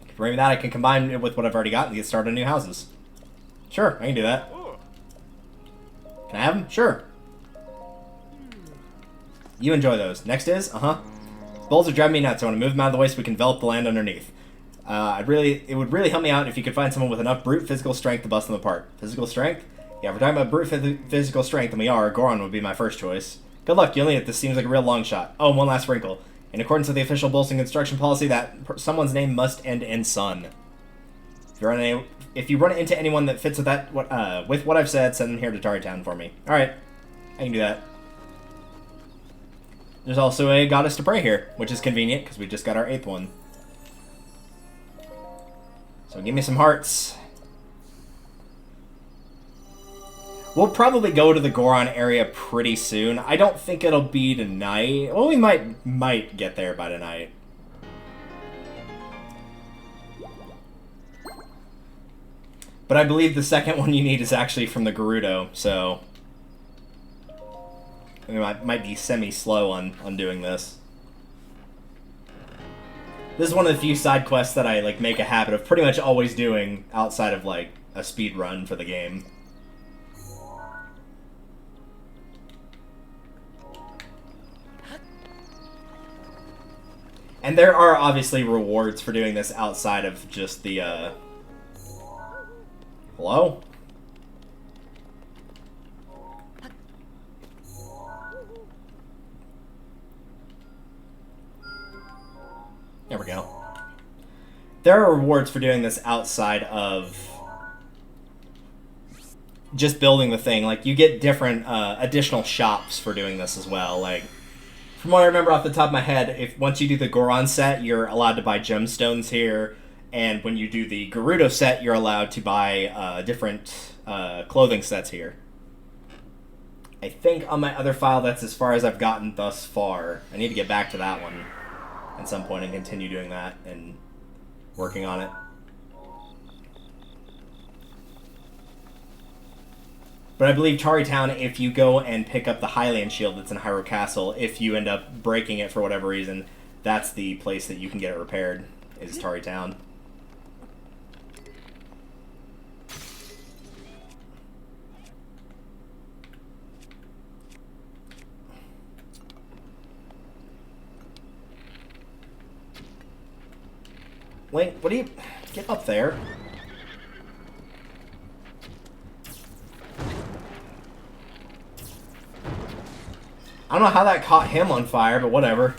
If you bring me that, I can combine it with what I've already got and get started on new houses. Sure, I can do that. Can I have them? Sure. You enjoy those. Next is, Bulls are driving me nuts. I want to move them out of the way so we can envelop the land underneath. It would really help me out if you could find someone with enough brute physical strength to bust them apart. Physical strength? Yeah, if we're talking about brute physical strength, and we are, Goron would be my first choice. Good luck, you'll need it. This seems like a real long shot. Oh, and one last wrinkle. In accordance with the official Bolson construction policy, that someone's name must end in son. If you run into anyone that fits with that, with what I've said, send them here to Tari Town for me. Alright, I can do that. There's also a goddess to pray here, which is convenient, because we just got our 8th one. So give me some hearts. We'll probably go to the Goron area pretty soon. I don't think it'll be tonight. Well, we might get there by tonight. But I believe the second one you need is actually from the Gerudo, so... we might be semi-slow on doing this. This is one of the few side quests that I make a habit of pretty much always doing outside of a speed run for the game. And there are obviously rewards for doing this outside of just the hello? There we go. There are rewards for doing this outside of just building the thing. You get different additional shops for doing this as well. From what I remember off the top of my head, once you do the Goron set, you're allowed to buy gemstones here, and when you do the Gerudo set, you're allowed to buy different clothing sets here. I think on my other file, that's as far as I've gotten thus far. I need to get back to that one at some point and continue doing that and working on it. But I believe Tari Town, if you go and pick up the Highland Shield that's in Hyrule Castle, if you end up breaking it for whatever reason, that's the place that you can get it repaired, is Tari Town. Link, what do you... get up there. I don't know how that caught him on fire, but whatever.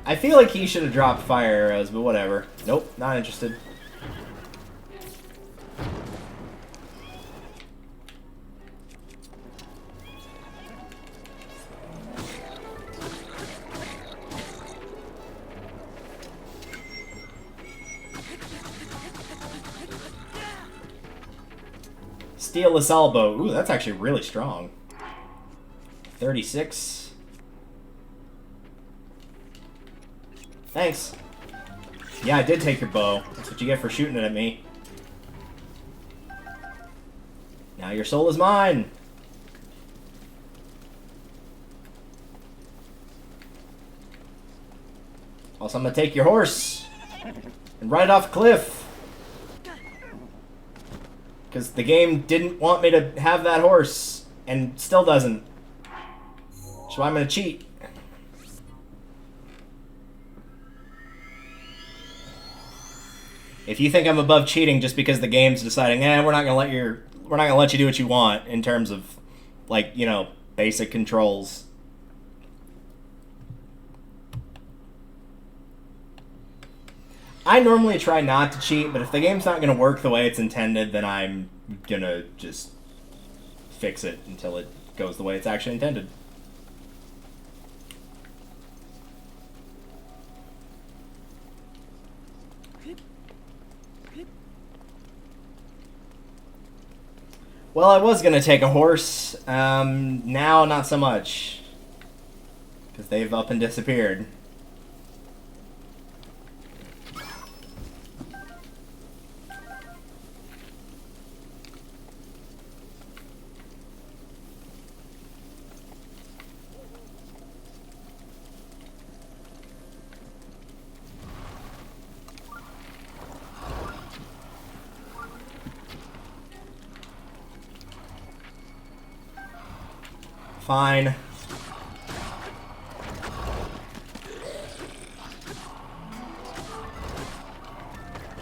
I feel like he should have dropped fire arrows, but whatever. Nope, not interested. Steelless Elbow. Ooh, that's actually really strong. 36. Thanks. Yeah, I did take your bow. That's what you get for shooting it at me. Now your soul is mine. Also, I'm gonna take your horse and ride off a cliff. Because the game didn't want me to have that horse, and still doesn't. So I'm gonna cheat. If you think I'm above cheating just because the game's deciding, we're not gonna let you do what you want in terms of, like, you know, basic controls. I normally try not to cheat, but if the game's not gonna work the way it's intended, then I'm gonna just fix it until it goes the way it's actually intended. Well, I was gonna take a horse. Now not so much. Because they've up and disappeared. Fine.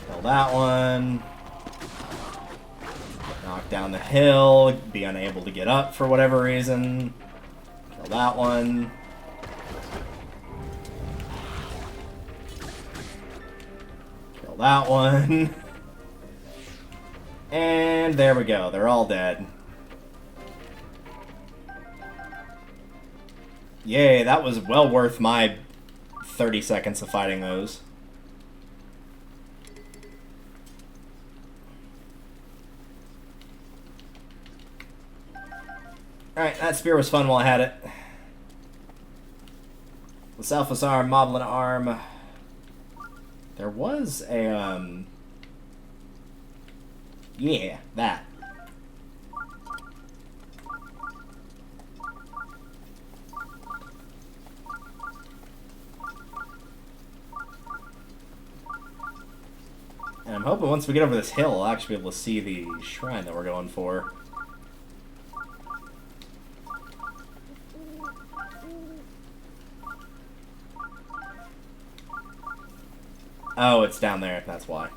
Kill that one. Knock down the hill. Be unable to get up for whatever reason. Kill that one. Kill that one. And there we go. They're all dead. Yay, that was well worth my 30 seconds of fighting those. Alright, that spear was fun while I had it. The selfless arm, moblin arm. There was a, yeah, that. And I'm hoping once we get over this hill, I'll actually be able to see the shrine that we're going for. Oh, it's down there, that's why.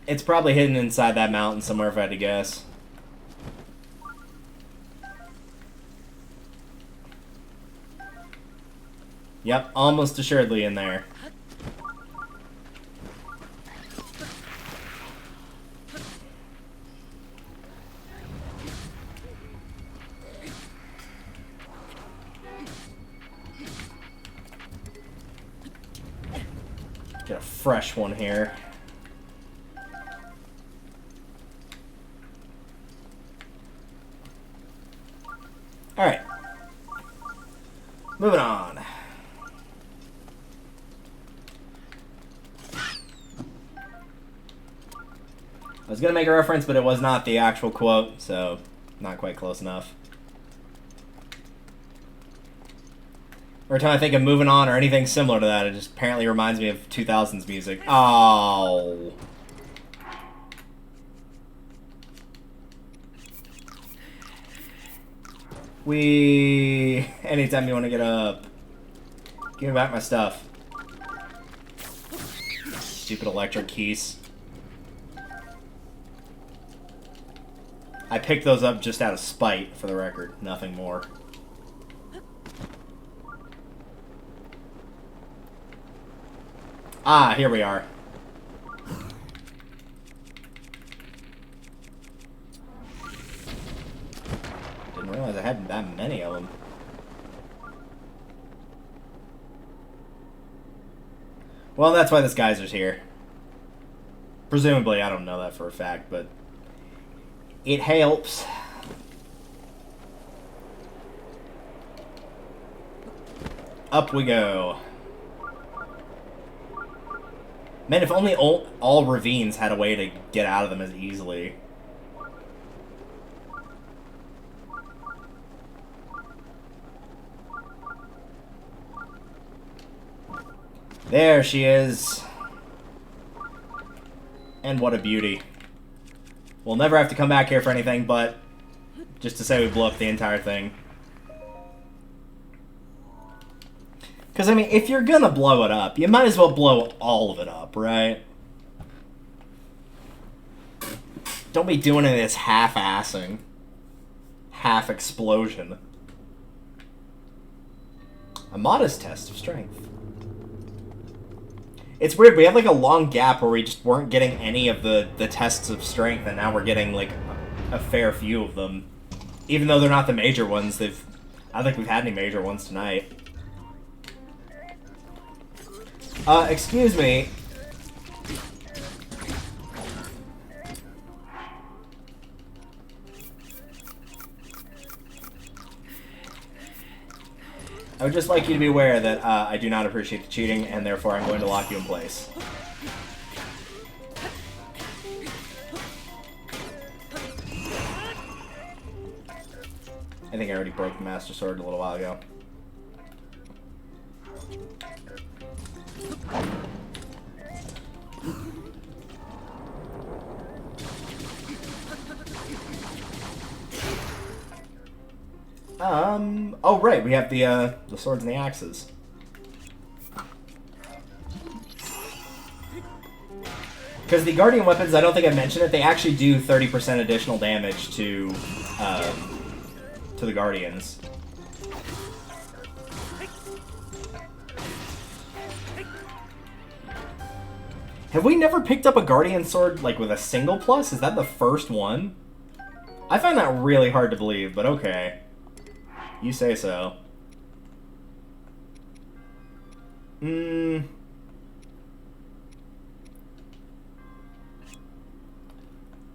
It's probably hidden inside that mountain somewhere if I had to guess. Yep, almost assuredly in there. Get a fresh one here. Alright. Moving on. I was going to make a reference, but it was not the actual quote, so not quite close enough. Every time I think of moving on or anything similar to that, it just apparently reminds me of 2000s music. Oh. Anytime you want to get up. Give me back my stuff. Stupid electric keys. I picked those up just out of spite, for the record. Nothing more. Ah, here we are. Didn't realize I had that many of them. Well, that's why this geyser's here. Presumably, I don't know that for a fact, but it helps. Up we go. Man, if only all ravines had a way to get out of them as easily. There she is. And what a beauty. We'll never have to come back here for anything, but just to say we blew up the entire thing. Because, I mean, if you're gonna blow it up, you might as well blow all of it up, right? Don't be doing any of this half-assing. Half-explosion. A modest test of strength. It's weird, we have like a long gap where we just weren't getting any of the tests of strength, and now we're getting like a fair few of them. Even though they're not the major ones, I don't think we've had any major ones tonight. Excuse me. I would just like you to be aware that I do not appreciate the cheating, and therefore I'm going to lock you in place. I think I already broke the Master Sword a little while ago. Oh right, we have the swords and the axes. Because the Guardian weapons, I don't think I mentioned it, they actually do 30% additional damage to the Guardians. Have we never picked up a Guardian sword, like, with a single plus? Is that the first one? I find that really hard to believe, but okay. You say so. No,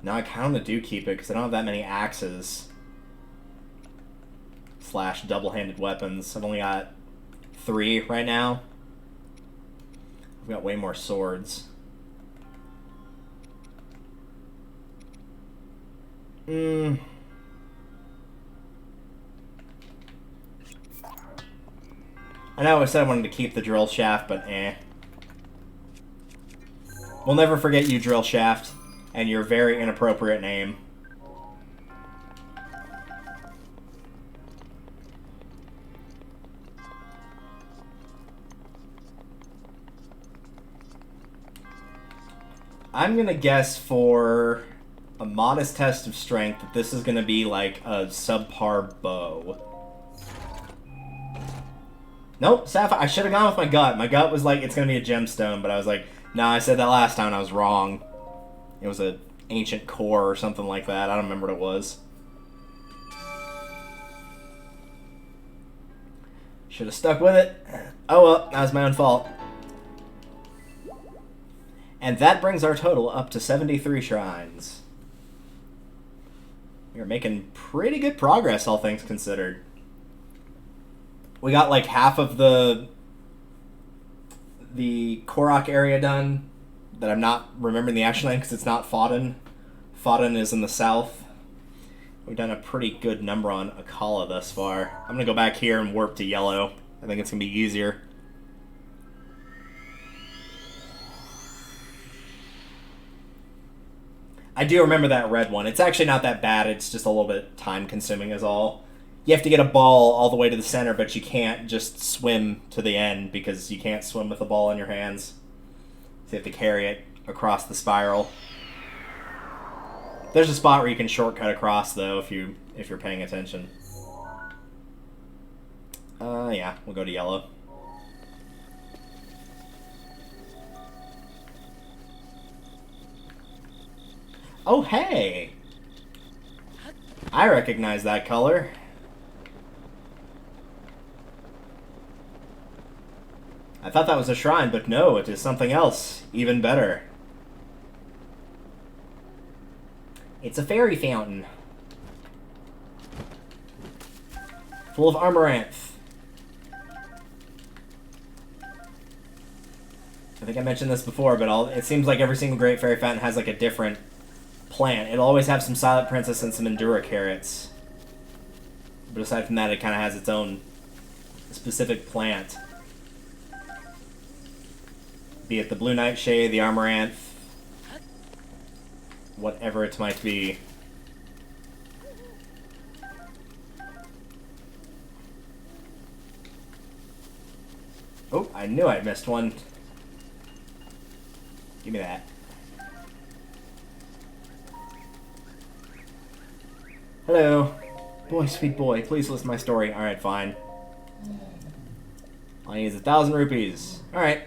I kind of do keep it, because I don't have that many axes. Slash double-handed weapons. I've only got 3 right now. I've got way more swords. I know I said I wanted to keep the drill shaft, but eh. We'll never forget you, drill shaft, and your very inappropriate name. I'm gonna guess for a modest test of strength that this is gonna be like a subpar bow. Nope, Sapphire. I should have gone with my gut. My gut was like, it's gonna be a gemstone, but I was like, nah, I said that last time and I was wrong. It was an ancient core or something like that. I don't remember what it was. Should have stuck with it. Oh well, that was my own fault. And that brings our total up to 73 shrines. We are making pretty good progress, all things considered. We got like half of the Korok area done that I'm not remembering the actual name because it's not Fodden. Fodden is in the south. We've done a pretty good number on Akala thus far. I'm going to go back here and warp to yellow. I think it's going to be easier. I do remember that red one. It's actually not that bad. It's just a little bit time-consuming is all. You have to get a ball all the way to the center, but you can't just swim to the end because you can't swim with the ball in your hands. So you have to carry it across the spiral. There's a spot where you can shortcut across, though, if you're paying attention. Yeah, we'll go to yellow. Oh, hey! I recognize that color. I thought that was a shrine, but no, it is something else. Even better. It's a fairy fountain. Full of amaranth. I think I mentioned this before, but it seems like every single Great Fairy Fountain has like a different plant. It'll always have some Silent Princess and some Endura carrots. But aside from that, it kind of has its own specific plant. Be it the Blue Nightshade, the Amaranth, whatever it might be. Oh, I knew I missed one. Give me that. Hello. Boy, sweet boy, please listen to my story. Alright, fine. All I need is 1,000 rupees. Alright.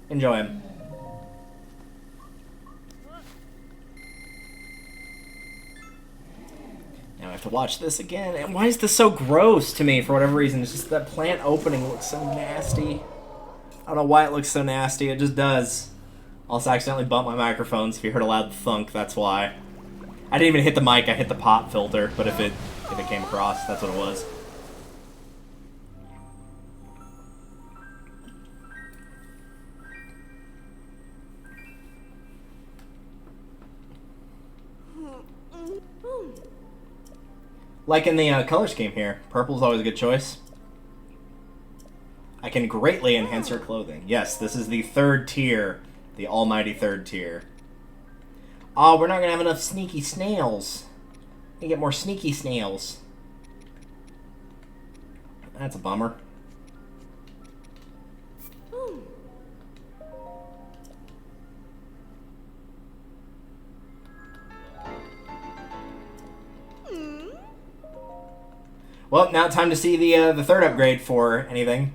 Enjoy him. Now I have to watch this again. And why is this so gross to me for whatever reason? It's just that plant opening looks so nasty. I don't know why it looks so nasty. It just does. I also accidentally bumped my microphone, so if you heard a loud thunk, that's why. I didn't even hit the mic, I hit the pop filter, but if it came across, that's what it was. Like in the color scheme here, purple's always a good choice. I can greatly enhance her clothing. Yes, this is the 3rd tier, the almighty 3rd tier. Oh, we're not gonna have enough sneaky snails. We get more sneaky snails. That's a bummer. Well, now time to see the 3rd upgrade for anything.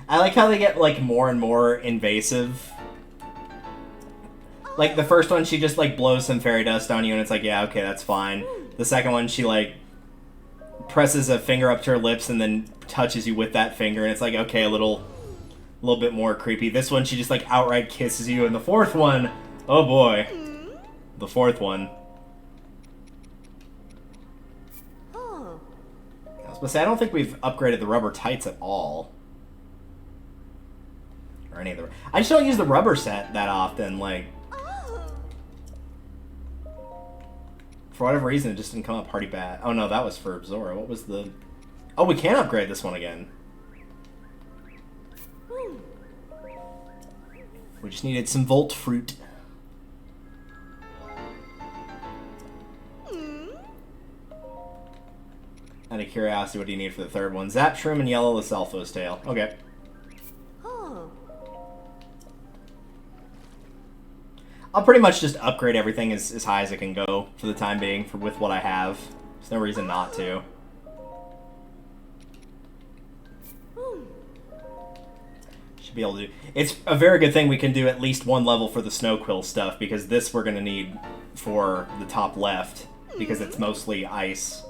I like how they get, like, more and more invasive. Like, the first one, she just, like, blows some fairy dust on you, and it's like, yeah, okay, that's fine. The second one, she, like, presses a finger up to her lips and then touches you with that finger, and it's like, okay, a little bit more creepy. This one, she just, like, outright kisses you, and the 4th one, oh boy. The 4th one. I was gonna say, I don't think we've upgraded the rubber tights at all. Or any of the... I just don't use the rubber set that often, like... For whatever reason, it just didn't come up party bad. Oh no, that was for Zora. What was the... Oh, we can upgrade this one again. We just needed some Volt Fruit. Out of curiosity, what do you need for the 3rd one? Zap Shroom and Yellow Lyselfo's tail. Okay. I'll pretty much just upgrade everything as high as it can go for the time being with what I have. There's no reason not to. Should be able to do... It's a very good thing we can do at least 1 level for the Snow Quill stuff, because this we're going to need for the top left, because it's mostly ice.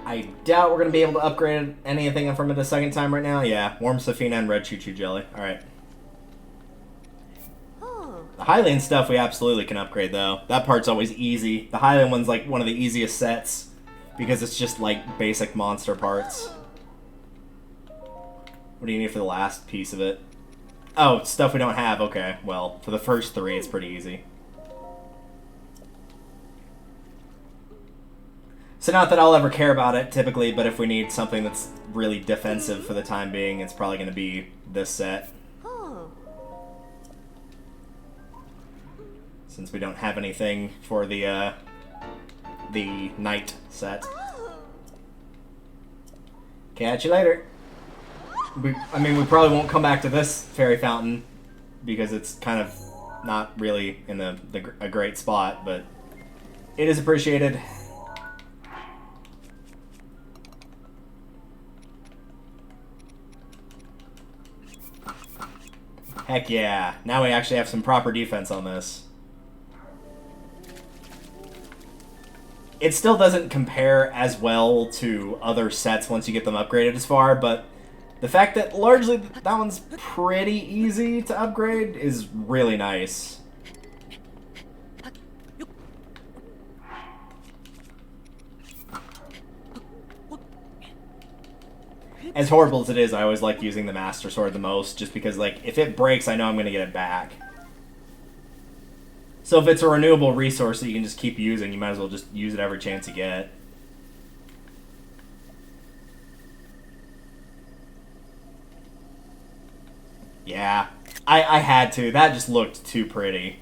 I doubt we're going to be able to upgrade anything from it a second time right now. Yeah, Warm Safina and Red Choo Choo Jelly. Alright. The Hylian stuff we absolutely can upgrade, though. That part's always easy. The Hylian one's like one of the easiest sets, because it's just like basic monster parts. What do you need for the last piece of it? Oh, stuff we don't have. Okay, well, for the first 3, it's pretty easy. So not that I'll ever care about it, typically, but if we need something that's really defensive for the time being, it's probably going to be this set. Since we don't have anything for the night set. Catch you later. I mean, we probably won't come back to this fairy fountain because it's kind of not really in a great spot, but it is appreciated. Heck yeah. Now we actually have some proper defense on this. It still doesn't compare as well to other sets once you get them upgraded as far, but the fact that largely that one's pretty easy to upgrade is really nice. As horrible as it is, I always like using the Master Sword the most, just because, like, if it breaks, I know I'm going to get it back. So if it's a renewable resource that you can just keep using, you might as well just use it every chance you get. Yeah, I had to. That just looked too pretty.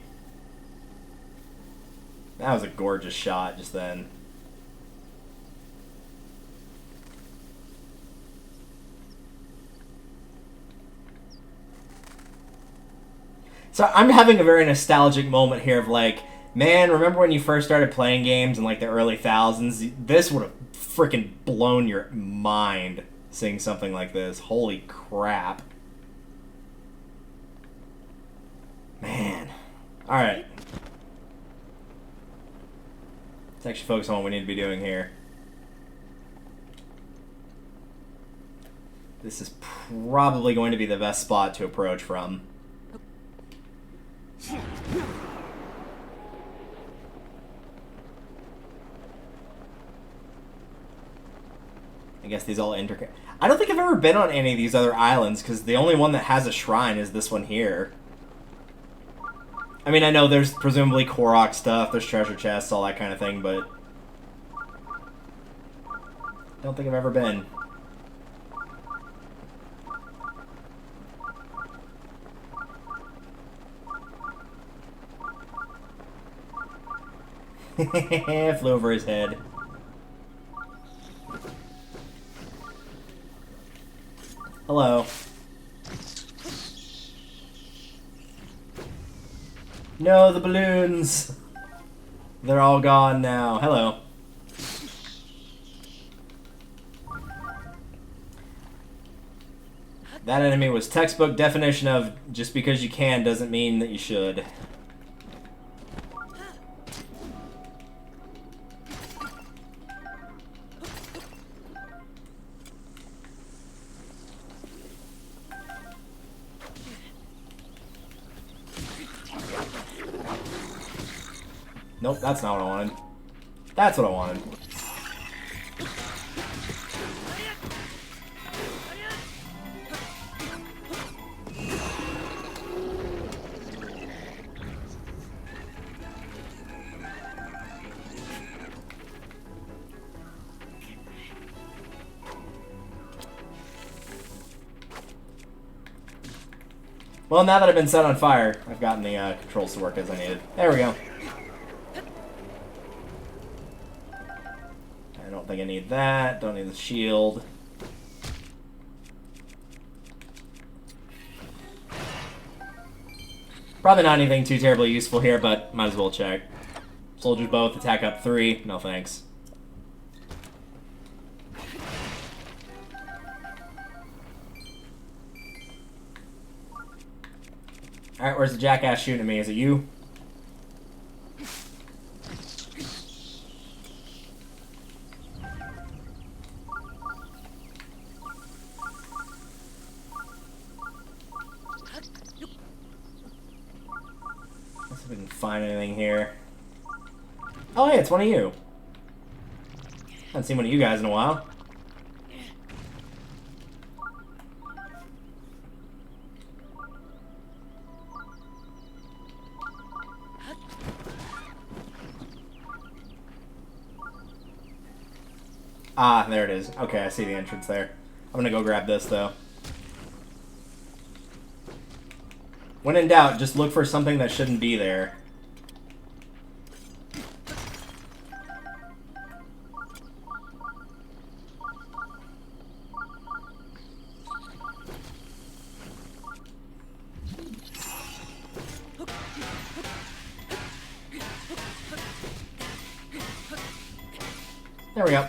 That was a gorgeous shot just then. So I'm having a very nostalgic moment here of like, man, remember when you first started playing games in like the early thousands? This would have freaking blown your mind seeing something like this. Holy crap. Man. Alright. Let's actually focus on what we need to be doing here. This is probably going to be the best spot to approach from. I guess these all interconnect. I don't think I've ever been on any of these other islands, because the only one that has a shrine is this one here. I mean, I know there's presumably Korok stuff, there's treasure chests, all that kind of thing, but I don't think I've ever been. Flew over his head. Hello. No, the balloons! They're all gone now. Hello. That enemy was textbook definition of just because you can doesn't mean that you should. Nope, that's not what I wanted. That's what I wanted. Well, now that I've been set on fire, I've gotten the controls to work as I needed. There we go. I don't think I need that. Don't need the shield. Probably not anything too terribly useful here, but might as well check. Soldiers both, attack up 3. No thanks. Alright, where's the jackass shooting at me? Is it you? Let's see if we can find anything here. Oh, hey, it's one of you. Haven't seen one of you guys in a while. Ah, there it is. Okay, I see the entrance there. I'm gonna go grab this, though. When in doubt, just look for something that shouldn't be there. There we go.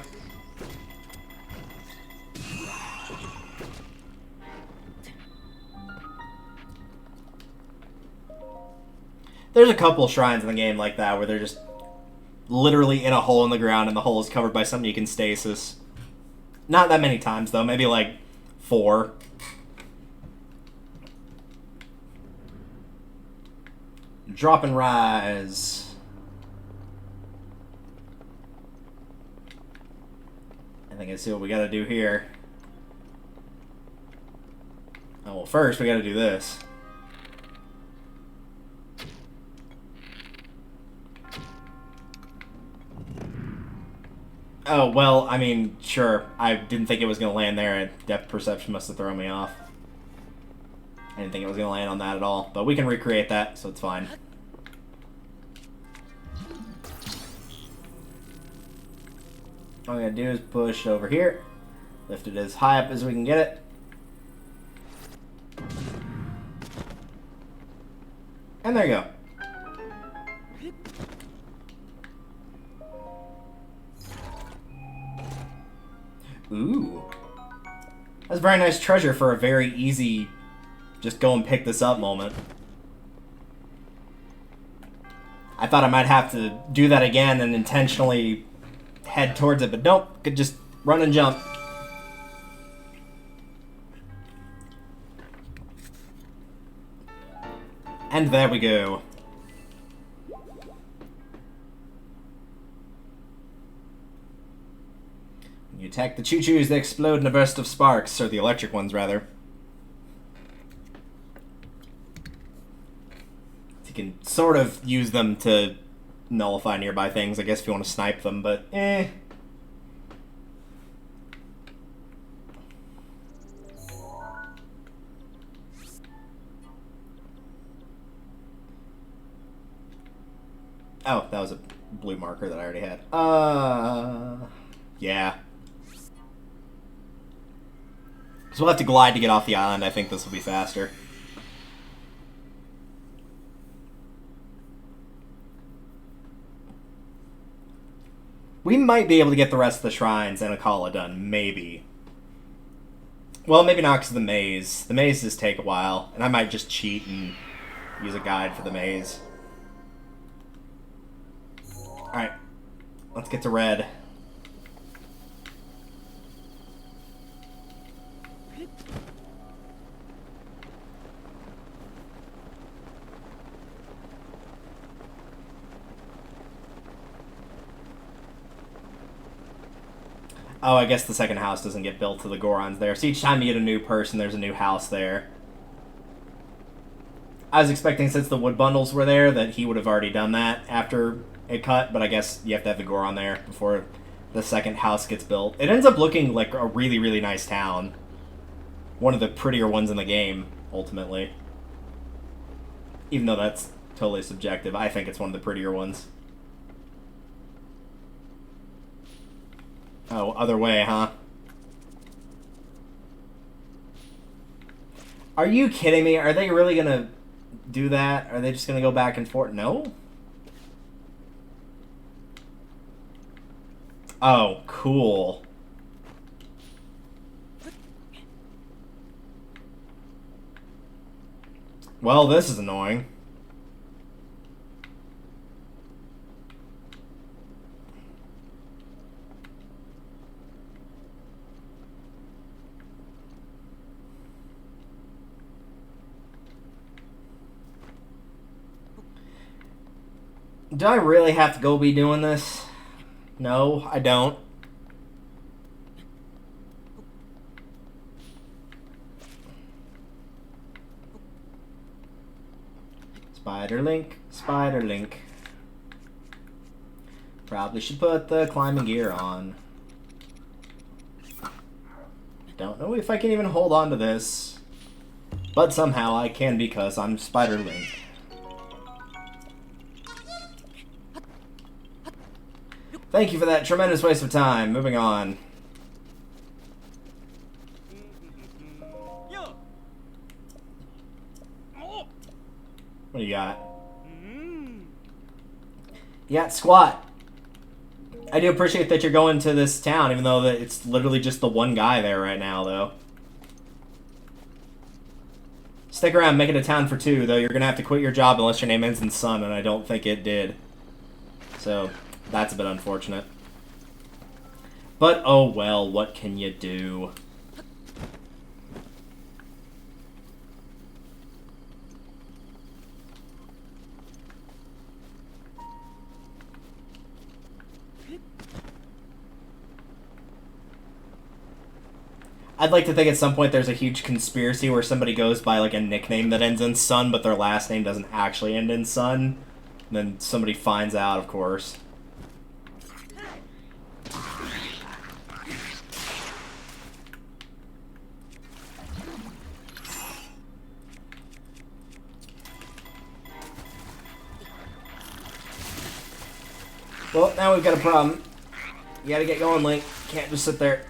There's a couple shrines in the game like that where they're just literally in a hole in the ground and the hole is covered by something you can stasis. Not that many times, though. Maybe like 4. Drop and rise. I think I see what we gotta do here. Oh, well, first we gotta do this. Oh, well, I mean, sure. I didn't think it was going to land there. Depth perception must have thrown me off. I didn't think it was going to land on that at all. But we can recreate that, so it's fine. All we gotta do is push over here. Lift it as high up as we can get it. And there you go. Ooh. That's a very nice treasure for a very easy just go and pick this up moment. I thought I might have to do that again and intentionally head towards it, but nope, could just run and jump. And there we go. When you attack the choo-choos, they explode in a burst of sparks, or the electric ones, rather. You can sort of use them to nullify nearby things, I guess, if you want to snipe them, but eh. Oh, that was a blue marker that I already had. Yeah. So we'll have to glide to get off the island. I think this will be faster. We might be able to get the rest of the shrines and Akala done, maybe. Well, maybe not because of the maze. The mazes take a while, and I might just cheat and use a guide for the maze. Alright, let's get to red. Oh, I guess the second house doesn't get built till the Goron's there. So each time you get a new person, there's a new house there. I was expecting, since the wood bundles were there, that he would have already done that after it cut, but I guess you have to have the Goron there before the second house gets built. It ends up looking like a really, really nice town. One of the prettier ones in the game, ultimately. Even though that's totally subjective, I think it's one of the prettier ones. Oh, other way, huh? Are you kidding me? Are they really gonna do that? Are they just gonna go back and forth? No? Oh, cool. Well, this is annoying. Do I really have to go be doing this? No, I don't. Spider Link, Spider Link. Probably should put the climbing gear on. Don't know if I can even hold on to this. But somehow I can because I'm Spider Link. Thank you for that tremendous waste of time. Moving on. What do you got? You got squat. I do appreciate that you're going to this town, even though that it's literally just the one guy there right now, though. Stick around, make it a town for two, though you're gonna have to quit your job unless your name ends in Sun, and I don't think it did. So, that's a bit unfortunate. But, oh well, what can you do? I'd like to think at some point there's a huge conspiracy where somebody goes by like a nickname that ends in Sun, but their last name doesn't actually end in Sun. And then somebody finds out, of course. Well, now we've got a problem. You gotta get going, Link. Can't just sit there.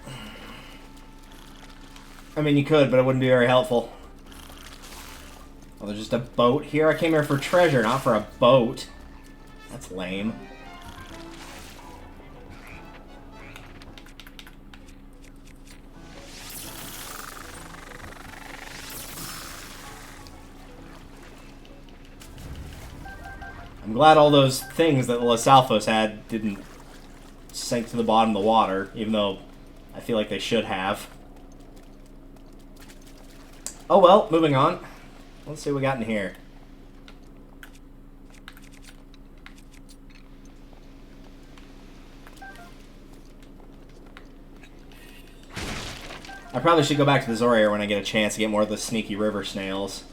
I mean, you could, but it wouldn't be very helpful. Oh, there's just a boat here? I came here for treasure, not for a boat. That's lame. I'm glad all those things that Los Alphos had didn't sink to the bottom of the water, even though I feel like they should have. Oh well, moving on. Let's see what we got in here. I probably should go back to the Zoria when I get a chance to get more of the sneaky river snails.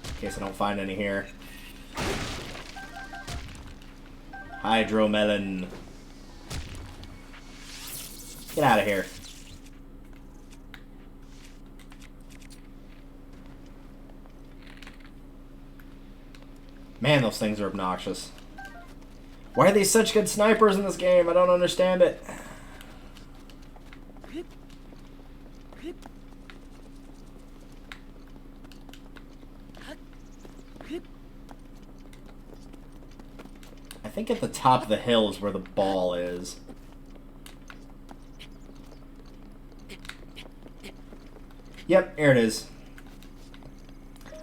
In case I don't find any here. Hydromelon. Get out of here. Man, those things are obnoxious. Why are they such good snipers in this game? I don't understand it. I think at the top of the hill is where the ball is. Yep, here it is.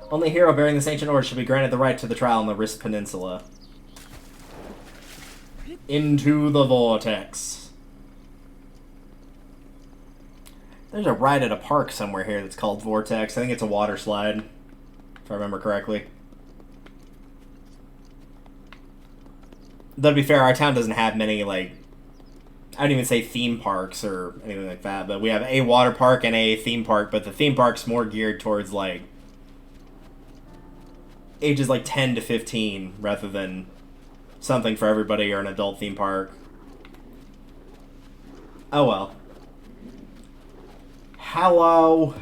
Only hero bearing this ancient orb should be granted the right to the trial on the Risk Peninsula. Into the vortex. There's a ride at a park somewhere here that's called Vortex. I think it's a water slide, if I remember correctly. Though to be fair, our town doesn't have many, like, I don't even say theme parks or anything like that, but we have a water park and a theme park, but the theme park's more geared towards, like, ages like 10 to 15 rather than something for everybody or an adult theme park. Oh well. Hello.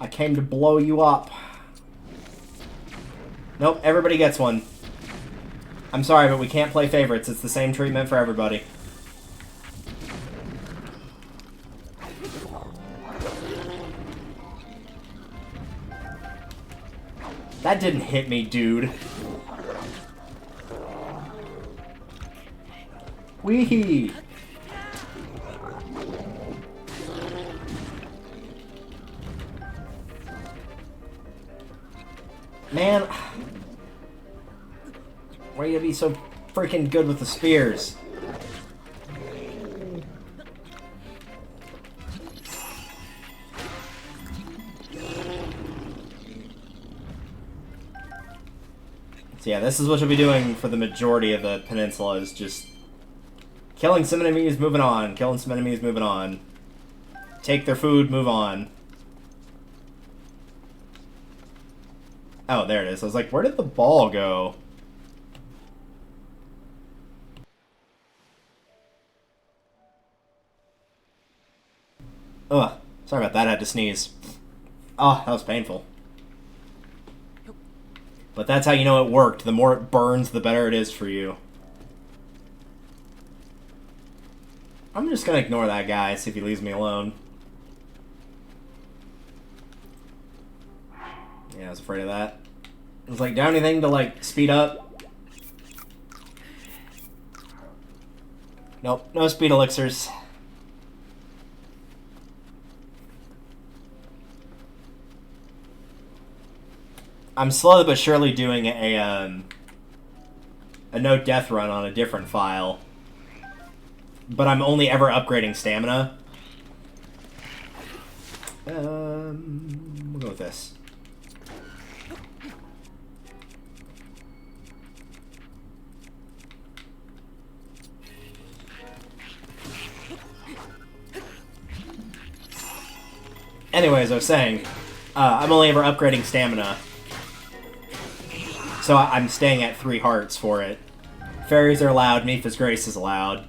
I came to blow you up. Nope, everybody gets one. I'm sorry, but we can't play favorites. It's the same treatment for everybody. That didn't hit me, dude. Wee-hee. Man. Why are you gonna be so freaking good with the spears? So yeah, this is what you'll be doing for the majority of the peninsula, is just killing some enemies, moving on. Killing some enemies, moving on. Take their food, move on. Oh, there it is. I was like, where did the ball go? Ugh, sorry about that, I had to sneeze. Oh, that was painful. But that's how you know it worked. The more it burns, the better it is for you. I'm just gonna ignore that guy, see if he leaves me alone. Yeah, I was afraid of that. It's like, down anything to, like, speed up? Nope, no speed elixirs. I'm slowly but surely doing a no death run on a different file, but I'm only ever upgrading stamina. We'll go with this. Anyways, I was saying, I'm only ever upgrading stamina. So I'm staying at 3 hearts for it. Fairies are allowed, Mipha's Grace is allowed.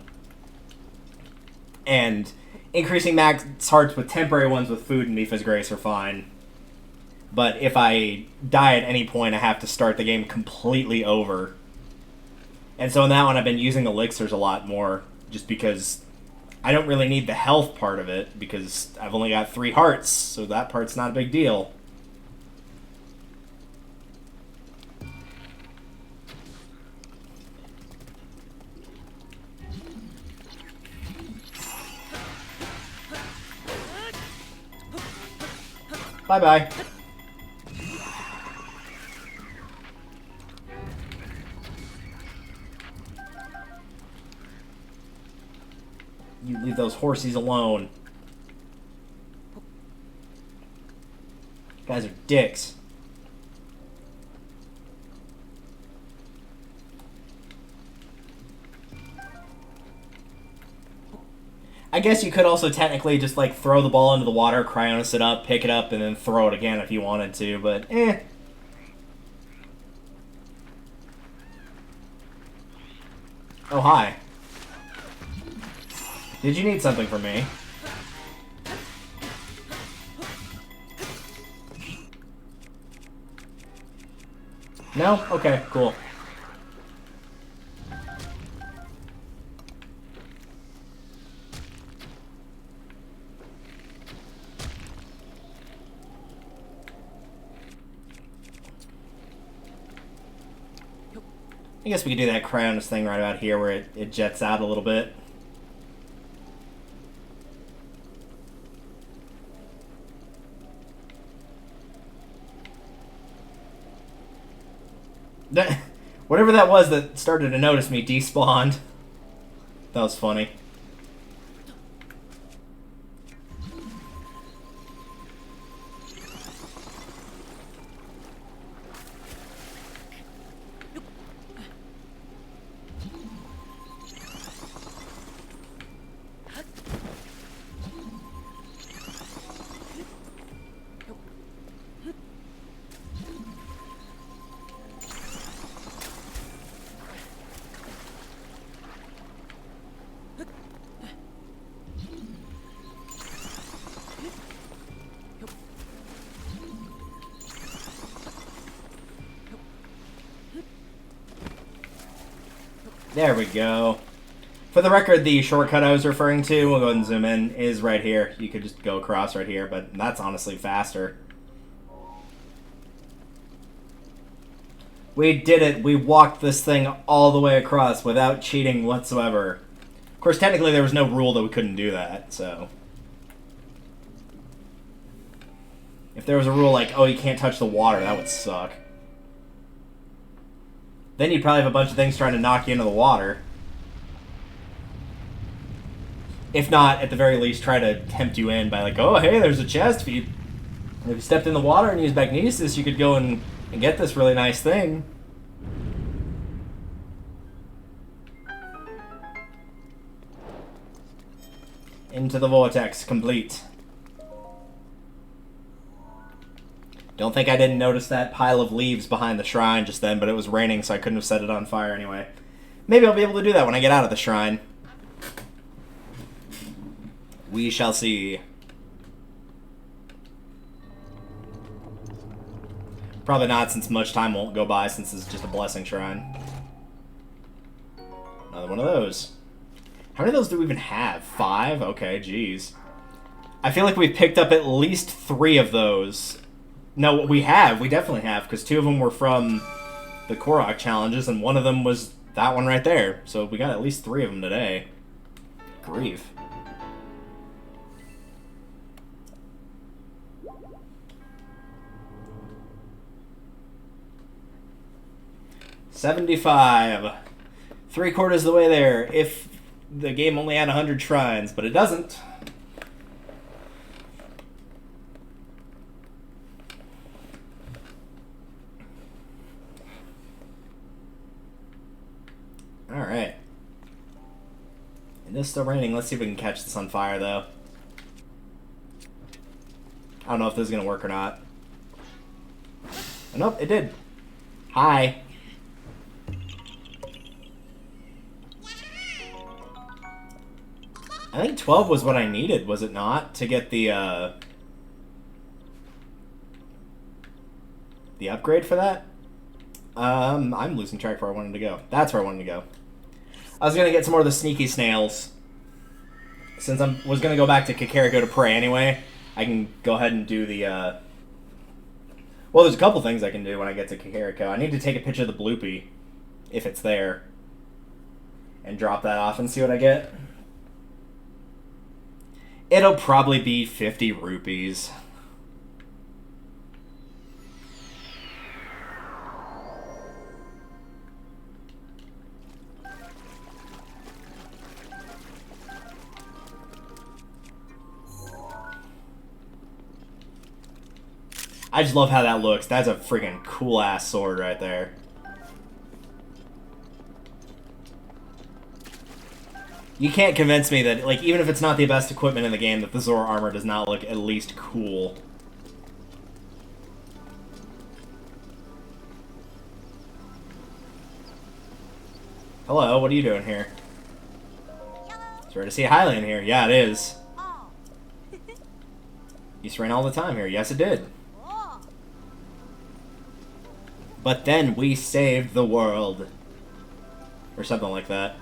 And increasing max hearts with temporary ones with food and Mipha's Grace are fine. But if I die at any point, I have to start the game completely over. And so in that one, I've been using elixirs a lot more, just because I don't really need the health part of it, because I've only got 3 hearts, so that part's not a big deal. Bye-bye. You leave those horsies alone. Guys are dicks. I guess you could also technically just, like, throw the ball into the water, Cryonis it up, pick it up, and then throw it again if you wanted to, but eh. Oh, hi. Did you need something from me? No? Okay, cool. I guess we could do that Cryonis thing right about here where it jets out a little bit. Whatever that was that started to notice me despawned. That was funny. There we go. For the record, the shortcut I was referring to, we'll go ahead and zoom in, is right here. You could just go across right here, but that's honestly faster. We did it. We walked this thing all the way across without cheating whatsoever. Of course, technically there was no rule that we couldn't do that, so... If there was a rule like, oh, you can't touch the water, that would suck. Then you'd probably have a bunch of things trying to knock you into the water. If not, at the very least, try to tempt you in by like, oh, hey, there's a chest. If you stepped in the water and used magnesis, you could go and get this really nice thing. Into the vortex, complete. Don't think I didn't notice that pile of leaves behind the shrine just then, but it was raining, so I couldn't have set it on fire anyway. Maybe I'll be able to do that when I get out of the shrine. We shall see. Probably not, since much time won't go by, since this is just a blessing shrine. Another one of those. How many of those do we even have? 5? Okay, geez. I feel like we've picked up at least 3 of those No, we have. We definitely have, because 2 of them were from the Korok challenges, and one of them was that one right there. So we got at least 3 of them today. Grief. $75. 3/4 of the way there, if the game only had 100 shrines, but it doesn't. Alright. It is still raining. Let's see if we can catch this on fire, though. I don't know if this is going to work or not. Oh, nope, it did. Hi. I think 12 was what I needed, was it not? To get the upgrade for that? I'm losing track where I wanted to go. That's where I wanted to go. I was going to get some more of the sneaky snails. Since I was going to go back to Kakariko to pray anyway, I can go ahead and do the, well, there's a couple things I can do when I get to Kakariko. I need to take a picture of the bloopy, if it's there, and drop that off and see what I get. It'll probably be 50 rupees. I just love how that looks. That's a freaking cool-ass sword right there. You can't convince me that, like, even if it's not the best equipment in the game, that the Zora armor does not look at least cool. Hello, what are you doing here? It's rare to see a Hylian here. Yeah, it is. Used to rain all the time here. Yes, it did. But then we saved the world. Or something like that.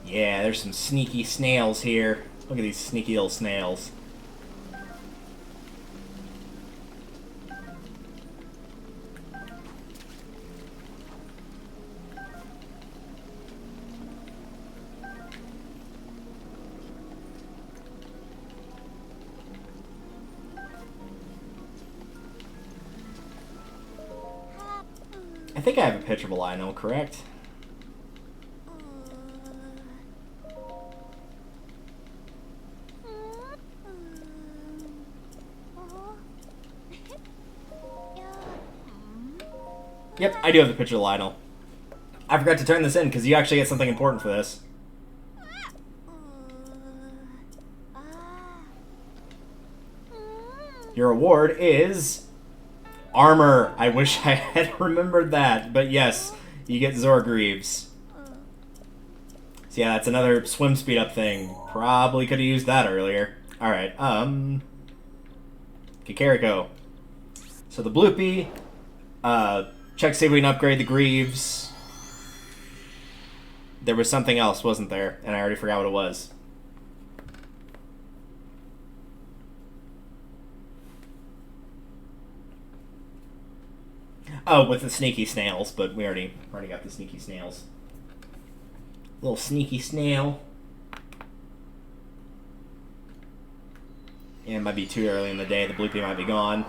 Yeah, there's some sneaky snails here. Look at these sneaky little snails. I think I have a picture of a Lionel, correct? Yep, I do have the picture of Lionel. I forgot to turn this in because you actually get something important for this. Your reward is armor. I wish I had remembered that, but yes, you get Zora Greaves. So yeah, that's another swim speed up thing. Probably could have used that earlier. Alright, Kakariko. So the Bloopy, check to see if we can upgrade the Greaves. There was something else, wasn't there? And I already forgot what it was. Oh, with the sneaky snails, but we already got the sneaky snails. Little sneaky snail. Yeah, it might be too early in the day. The Bloopy might be gone.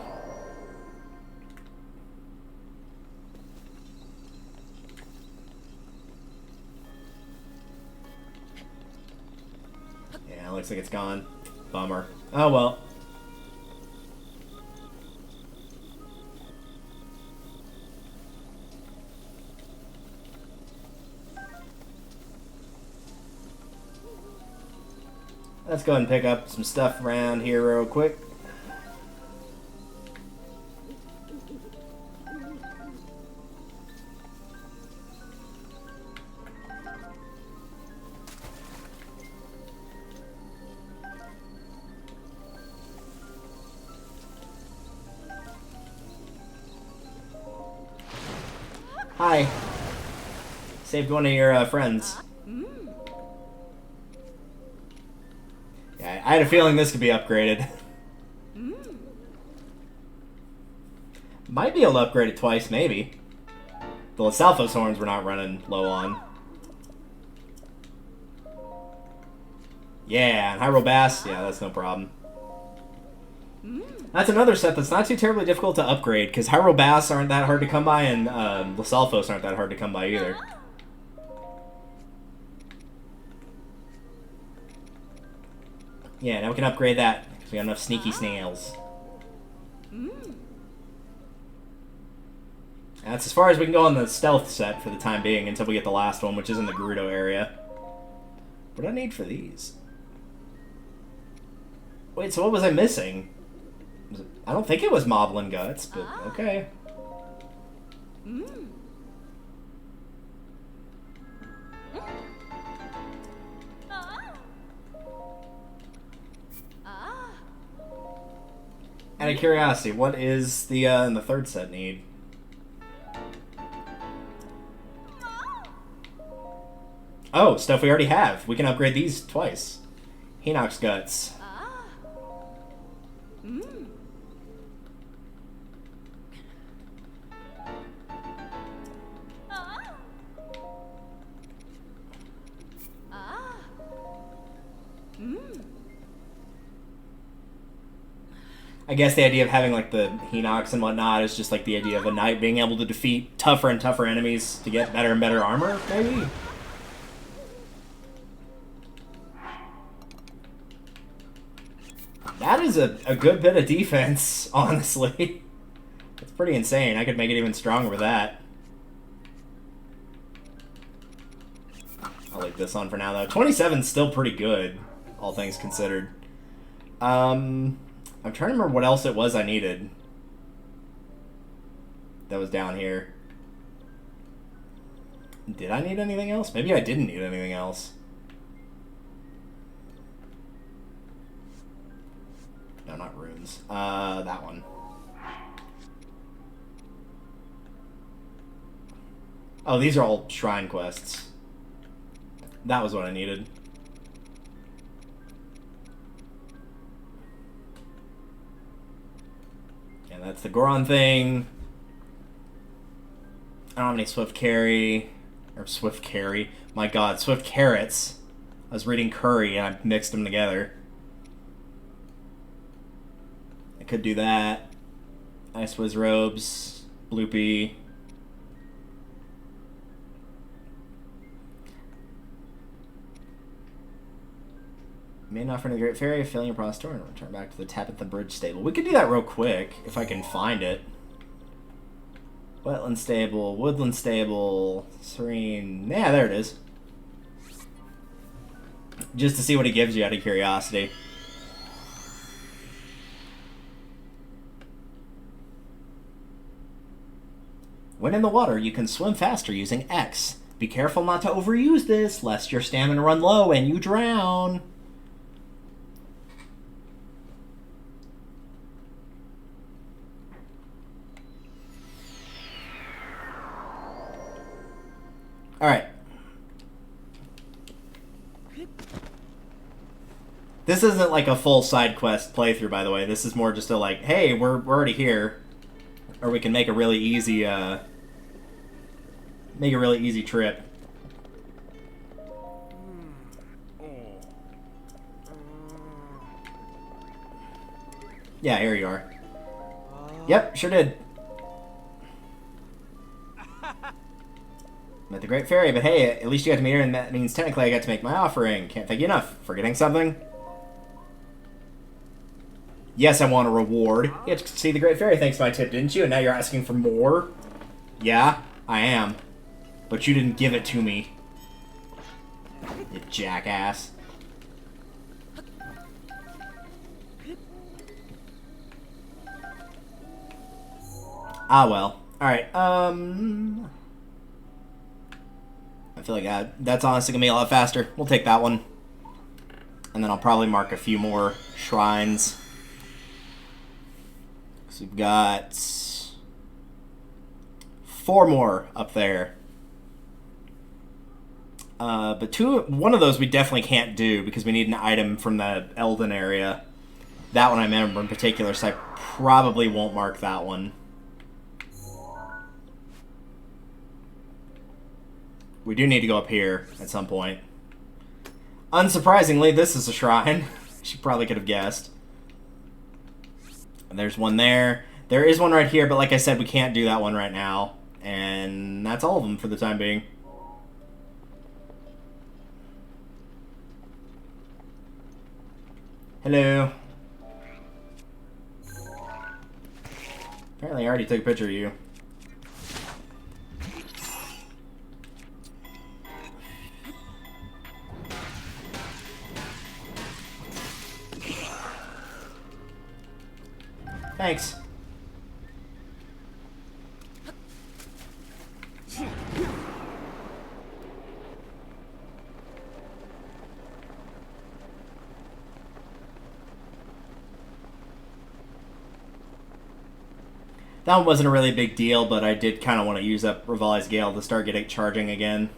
Yeah, it looks like it's gone. Bummer. Oh well. Let's go ahead and pick up some stuff around here real quick. Hi. Saved one of your friends. I had a feeling this could be upgraded. Might be able to upgrade it twice, maybe. The Lasalfos horns we're not running low on. Yeah, and Hyrule Bass, yeah, that's no problem. That's another set that's not too terribly difficult to upgrade, because Hyrule Bass aren't that hard to come by, and Lasalfos aren't that hard to come by either. Yeah, now we can upgrade that, because we got enough sneaky snails. That's as far as we can go on the stealth set for the time being, until we get the last one, which is in the Gerudo area. What do I need for these? Wait, so what was I missing? I don't think it was Moblin Guts, but okay. Out of curiosity, what is the in the third set need? Oh, stuff we already have. We can upgrade these twice. Hinox Guts. I guess the idea of having like the Hinox and whatnot is just like the idea of a knight being able to defeat tougher and tougher enemies to get better and better armor, maybe? That is a good bit of defense, honestly. It's pretty insane. I could make it even stronger with that. I'll leave this on for now, though. 27's still pretty good, all things considered. I'm trying to remember what else it was I needed. That was down here. Did I need anything else? Maybe I didn't need anything else. No, not runes. That one. Oh, these are all shrine quests. That was what I needed. And that's the Goron thing. I don't have any Swift Carry. Or Swift Carry. My god, Swift Carrots. I was reading Curry and I mixed them together. I could do that. Ice Wiz Robes. Bloopy. Main offering of the Great Fairy, filling your process and return back to the Tabitha Bridge stable. We could do that real quick, if I can find it. Wetland stable, woodland stable, serene. Yeah, there it is. Just to see what it gives you out of curiosity. When in the water, you can swim faster using X. Be careful not to overuse this, lest your stamina run low and you drown. Alright. This isn't like a full side quest playthrough, by the way. This is more just a like, hey, we're already here. Or we can make a really easy, trip. Yeah, here you are. Yep, sure did. Met the Great Fairy, but hey, at least you got to meet her, and that means technically I got to make my offering. Can't thank you enough. Forgetting something? Yes, I want a reward. You had to see the Great Fairy thanks to my tip, didn't you? And now you're asking for more? Yeah, I am. But you didn't give it to me. You jackass. Ah, well. Alright, I feel like that's honestly going to be a lot faster. We'll take that one. And then I'll probably mark a few more shrines. So we've got 4 more up there. But one of those we definitely can't do because we need an item from the Elden area. That one I remember in particular, so I probably won't mark that one. We do need to go up here at some point. Unsurprisingly, this is a shrine. She probably could have guessed. And there's one there. There is one right here, but like I said, we can't do that one right now. And that's all of them for the time being. Hello. Apparently I already took a picture of you. Thanks. That one wasn't a really big deal, but I did kind of want to use up Revali's Gale to start getting charging again.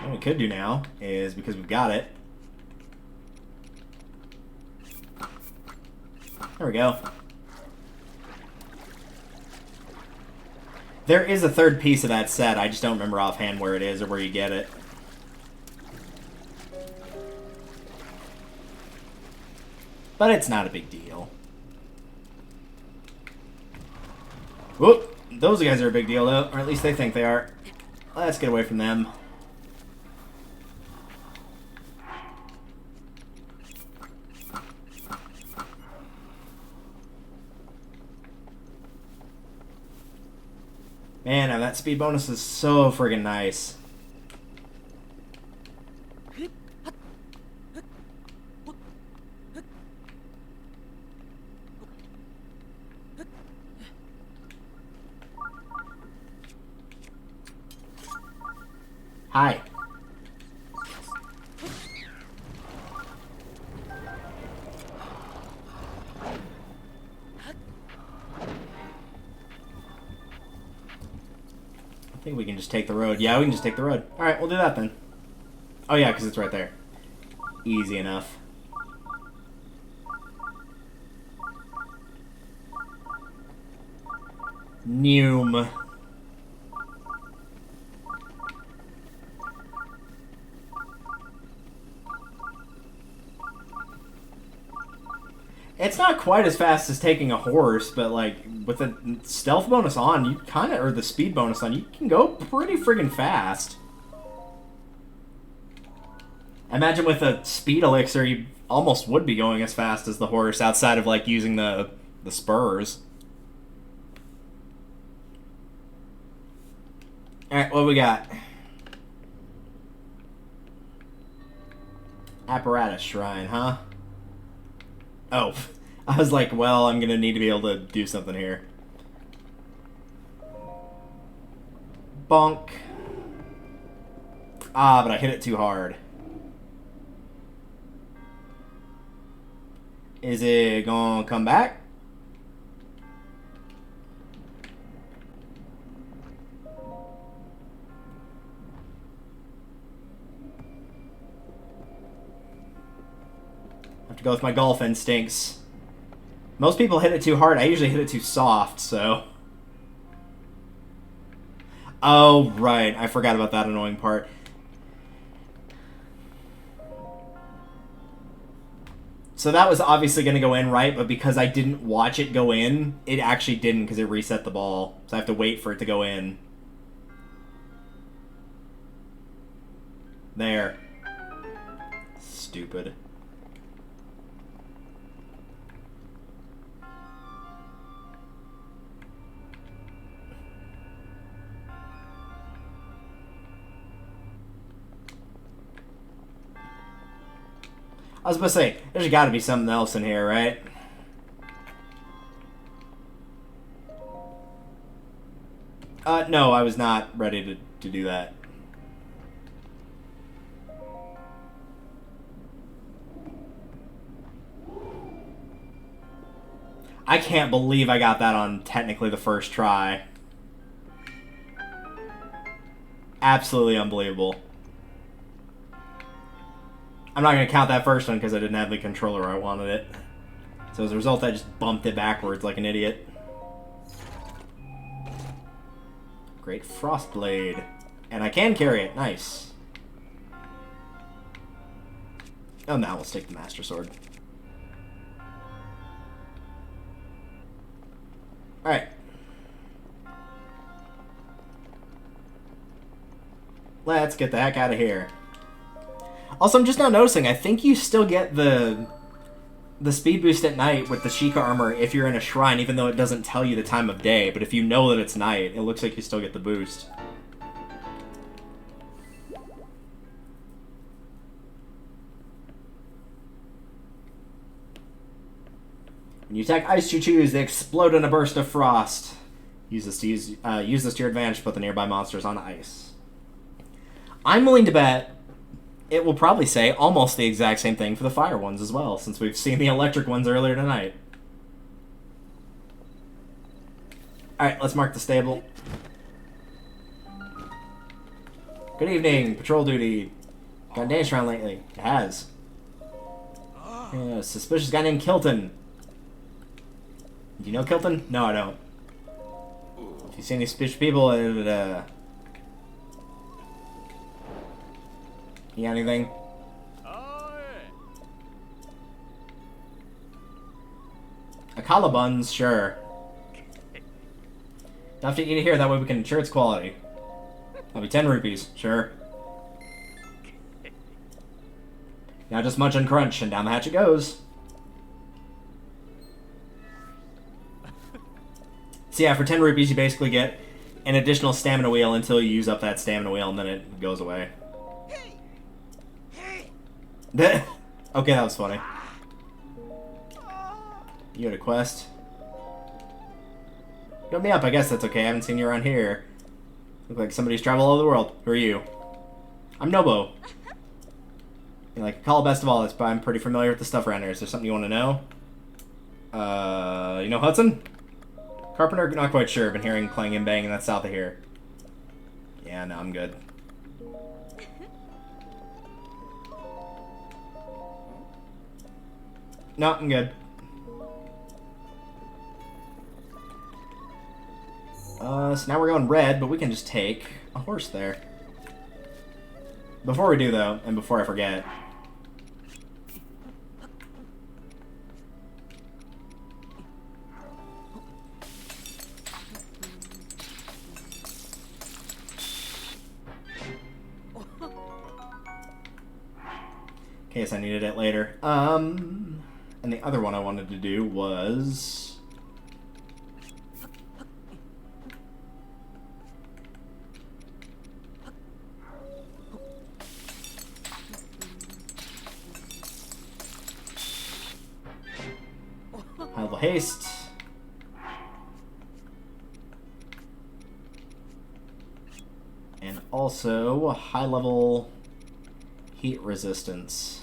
What we could do now is, because we've got it... There we go. There is a third piece of that set, I just don't remember offhand where it is or where you get it. But it's not a big deal. Whoop! Those guys are a big deal, though. Or at least they think they are. Let's get away from them. Man, that speed bonus is so friggin' nice. Hi. I think we can just take the road. Yeah, we can just take the road. Alright, we'll do that then. Oh yeah, because it's right there. Easy enough. Noom. It's not quite as fast as taking a horse, but like with the stealth bonus on, you kind of, or the speed bonus on, you can go pretty friggin' fast. Imagine with a speed elixir, you almost would be going as fast as the horse, outside of like using the spurs. All right, what do we got? Apparatus shrine, huh? Oh, I was like, well, I'm going to need to be able to do something here. Bonk. Ah, but I hit it too hard. Is it going to come back? I have to go with my golf instincts. Most people hit it too hard. I usually hit it too soft, so... Oh, right. I forgot about that annoying part. So that was obviously going to go in, right? But because I didn't watch it go in, it actually didn't because it reset the ball. So I have to wait for it to go in. There. Stupid. I was about to say, there's got to be something else in here, right? No, I was not ready to do that. I can't believe I got that on technically the first try. Absolutely unbelievable. I'm not going to count that first one because I didn't have the controller where I wanted it. So as a result, I just bumped it backwards like an idiot. Great Frostblade. And I can carry it. Nice. Oh, now we'll stick the Master Sword. Alright. Let's get the heck out of here. Also, I'm just now noticing, I think you still get the speed boost at night with the Sheikah armor if you're in a shrine, even though it doesn't tell you the time of day. But if you know that it's night, it looks like you still get the boost. When you attack ice choo-choos, they explode in a burst of frost. Use this to your advantage to put the nearby monsters on ice. I'm willing to bet it will probably say almost the exact same thing for the fire ones as well, since we've seen the electric ones earlier tonight. Alright, let's mark the stable. Good evening, patrol duty. Got danced around lately. It has. Yeah, suspicious guy named Kilton. Do you know Kilton? No, I don't. If you see any suspicious people, you got anything? Akala buns, sure. You'll have to eat it here, that way we can ensure its quality. That'll be 10 rupees, sure. Now just munch and crunch, and down the hatch it goes. So yeah, for 10 rupees you basically get an additional stamina wheel until you use up that stamina wheel, and then it goes away. Okay, that was funny. You had a quest? Got me up, I guess that's okay. I haven't seen you around here. Look like somebody's traveled all over the world. Who are you? I'm Nobo. You're like, call best of all this, but I'm pretty familiar with the stuff around here. Is there something you want to know? You know Hudson? Carpenter, not quite sure. Been hearing clang and bang, and that's south of here. Yeah, no, I'm good. No, I'm good. So now we're going red, but we can just take a horse there. Before we do, though, and before I forget... in case I needed it later. And the other one I wanted to do was... high level haste. And also high level heat resistance.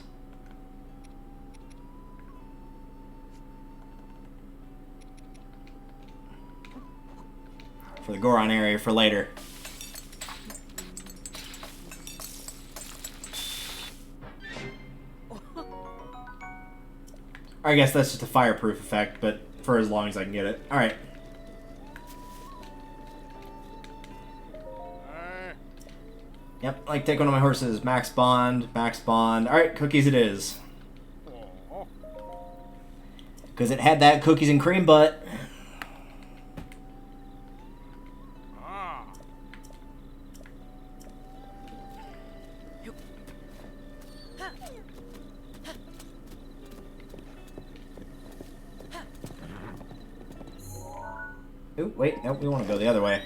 For the Goron area for later. I guess that's just a fireproof effect, but for as long as I can get it. Alright. Yep, like take one of my horses. Max bond, max bond. Alright, cookies it is. Because it had that cookies and cream butt. Ooh, wait, nope, we want to go the other way.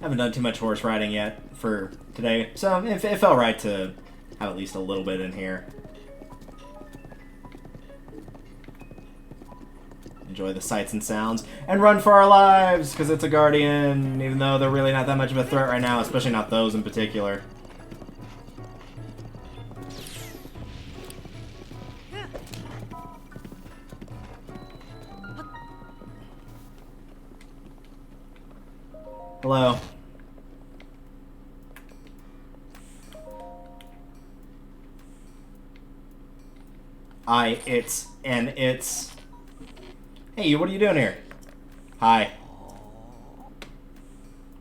Haven't done too much horse riding yet for today, so it felt right to have at least a little bit in here. Enjoy the sights and sounds, and run for our lives, because it's a guardian, even though they're really not that much of a threat right now, especially not those in particular. Hello. It's... Hey, what are you doing here? Hi.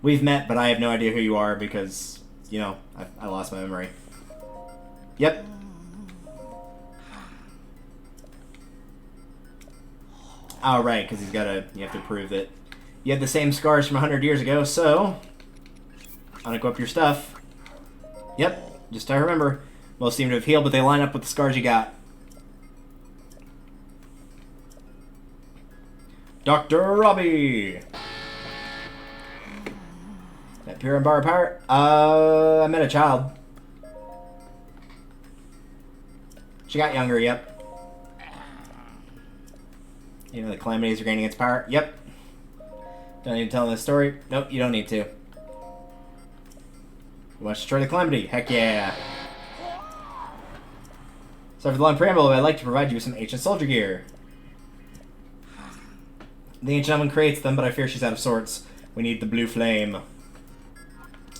We've met, but I have no idea who you are because, you know, I lost my memory. Yep. Oh, right, because you have to prove that you had the same scars from 100 years ago, so... unequip your stuff. Yep, just I remember. Most seem to have healed, but they line up with the scars you got. Dr. Robbie! That pure and bar pirate? I met a child. She got younger, yep. You know the calamities are gaining its power? Yep. Don't need to tell this story? Nope, you don't need to. You want to destroy the calamity? Heck yeah. So for the long preamble, I'd like to provide you with some ancient soldier gear. The ancient woman creates them, but I fear she's out of sorts. We need the blue flame.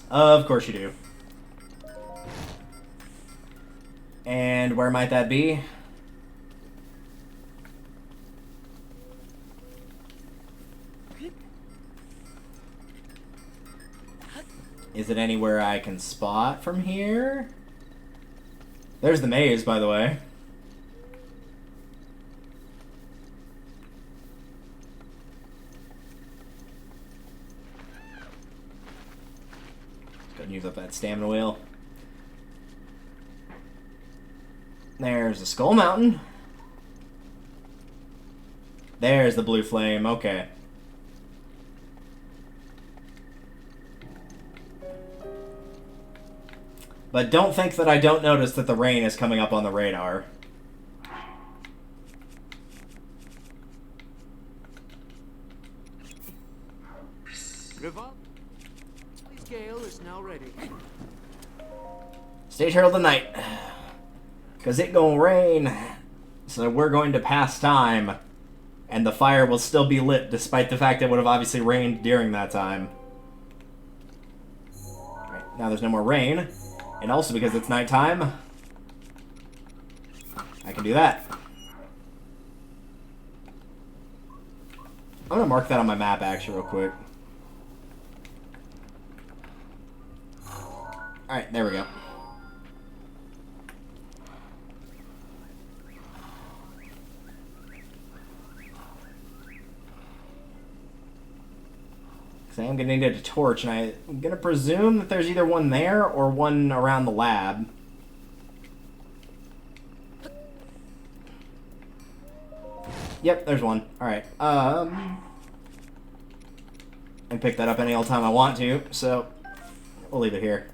Of course you do. And where might that be? Is it anywhere I can spot from here? There's the maze, by the way. Go and use up that stamina wheel. There's the Skull Mountain. There's the blue flame, okay. But don't think that I don't notice that the rain is coming up on the radar. River, this gale is now ready. Stay here till the night. Cause it gonna rain. So we're going to pass time. And the fire will still be lit despite the fact that it would have obviously rained during that time. Right, now there's no more rain. And also because it's nighttime, I can do that. I'm gonna mark that on my map actually real quick. Alright, there we go. Because I am going to need a torch, and I'm going to presume that there's either one there or one around the lab. Yep, there's one. Alright, I can pick that up any old time I want to, so we'll leave it here.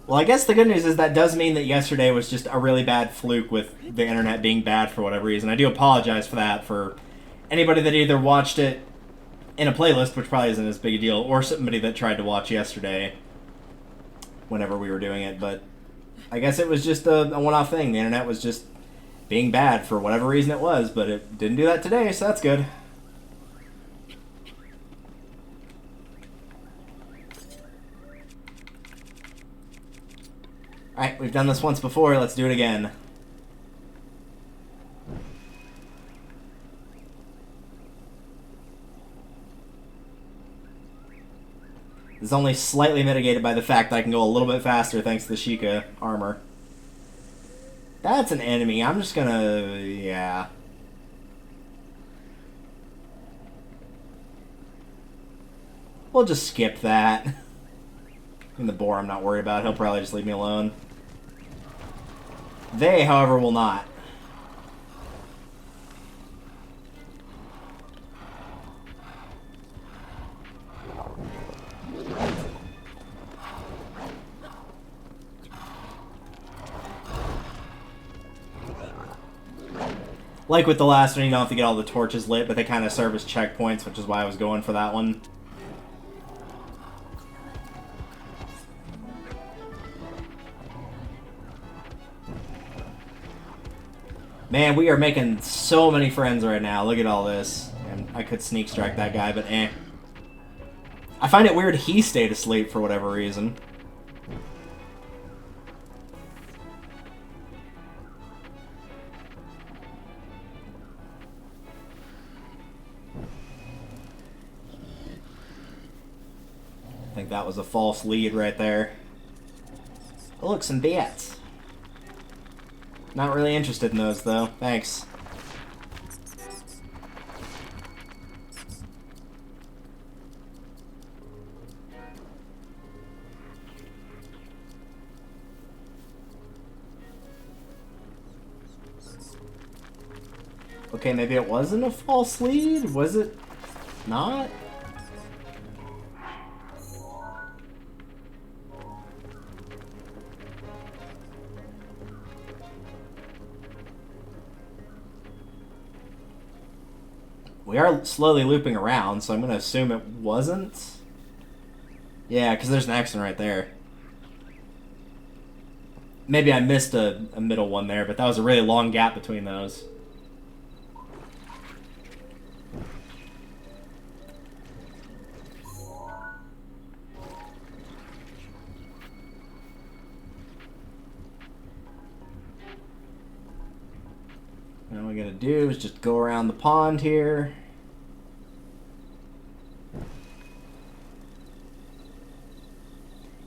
Well, I guess the good news is that does mean that yesterday was just a really bad fluke with the internet being bad for whatever reason. I do apologize for that for anybody that either watched it in a playlist, which probably isn't as big a deal, or somebody that tried to watch yesterday whenever we were doing it. But I guess it was just a one-off thing. The internet was just being bad for whatever reason it was, but it didn't do that today, so that's good. Alright, we've done this once before, let's do it again. This is only slightly mitigated by the fact that I can go a little bit faster thanks to the Sheikah armor. That's an enemy, I'm just gonna... yeah. We'll just skip that. And the boar I'm not worried about. He'll probably just leave me alone. They, however, will not. Like with the last one, you don't have to get all the torches lit, but they kind of serve as checkpoints, which is why I was going for that one. Man, we are making so many friends right now. Look at all this. And I could sneak strike that guy, but eh. I find it weird he stayed asleep for whatever reason. I think that was a false lead right there. Oh, look, some bats. Not really interested in those, though. Thanks. Okay, maybe it wasn't a false lead? Was it not? We are slowly looping around, so I'm going to assume it wasn't. Yeah, because there's an accident right there. Maybe I missed a middle one there, but that was a really long gap between those. And all we gotta do is just go around the pond here.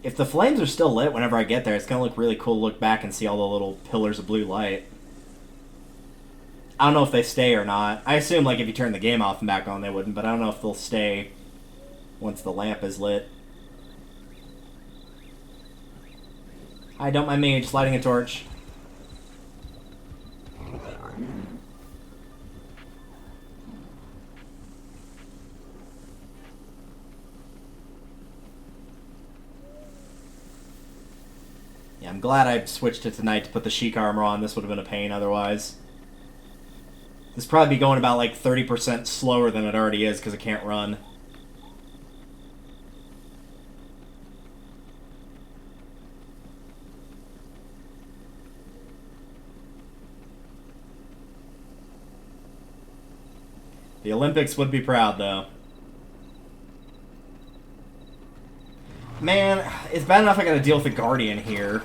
If the flames are still lit whenever I get there, it's gonna look really cool to look back and see all the little pillars of blue light. I don't know if they stay or not. I assume, like, if you turn the game off and back on, they wouldn't, but I don't know if they'll stay once the lamp is lit. Hi, don't mind me, just lighting a torch. Yeah, I'm glad I switched it tonight to put the chic armor on. This would have been a pain otherwise. This would probably be going about like 30% slower than it already is because it can't run. The Olympics would be proud, though. Man, it's bad enough I gotta deal with the Guardian here.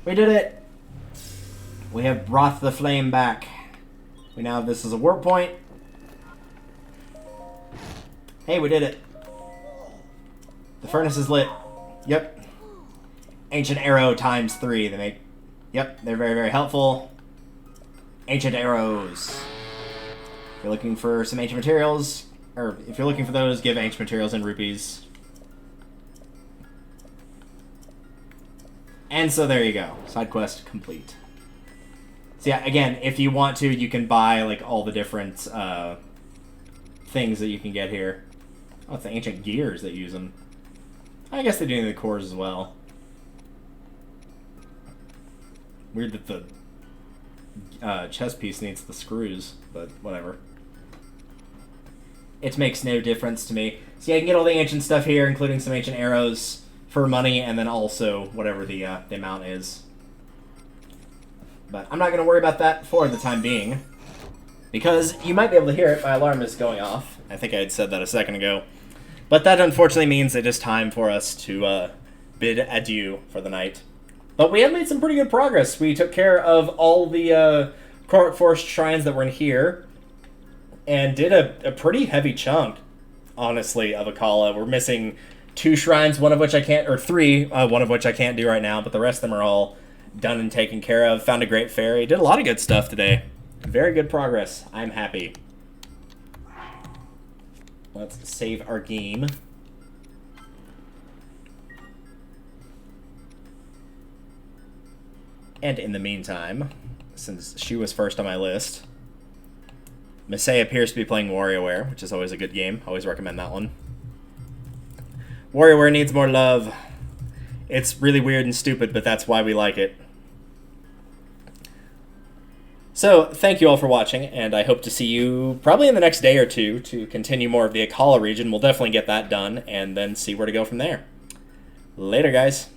We did it! We have brought the flame back. We now have this as a warp point. Hey, we did it. The furnace is lit. Yep. Ancient arrow times 3. They make... Yep, they're very, very helpful. Ancient arrows. If you're looking for some ancient materials, or if you're looking for those, give ancient materials in rupees. And so there you go. Side quest complete. So yeah, again, if you want to, you can buy like all the different things that you can get here. Oh, it's the ancient gears that use them. I guess they do in the cores as well. Weird that the chest piece needs the screws, but whatever. It makes no difference to me. So yeah, I can get all the ancient stuff here, including some ancient arrows for money, and then also whatever the amount is. But I'm not going to worry about that for the time being, because you might be able to hear it. My alarm is going off. I think I had said that a second ago. But that unfortunately means it is time for us to bid adieu for the night. But we have made some pretty good progress. We took care of all the forest shrines that were in here, and did a pretty heavy chunk, honestly, of Akala. We're missing 2 shrines, one of which I can't, or 3, one of which I can't do right now, but the rest of them are all done and taken care of. Found a great fairy. Did a lot of good stuff today. Very good progress. I'm happy. Let's save our game. And in the meantime, since she was first on my list, Misei appears to be playing WarioWare, which is always a good game. Always recommend that one. WarioWare needs more love. It's really weird and stupid, but that's why we like it. So, thank you all for watching, and I hope to see you probably in the next day or two to continue more of the Akala region. We'll definitely get that done, and then see where to go from there. Later, guys.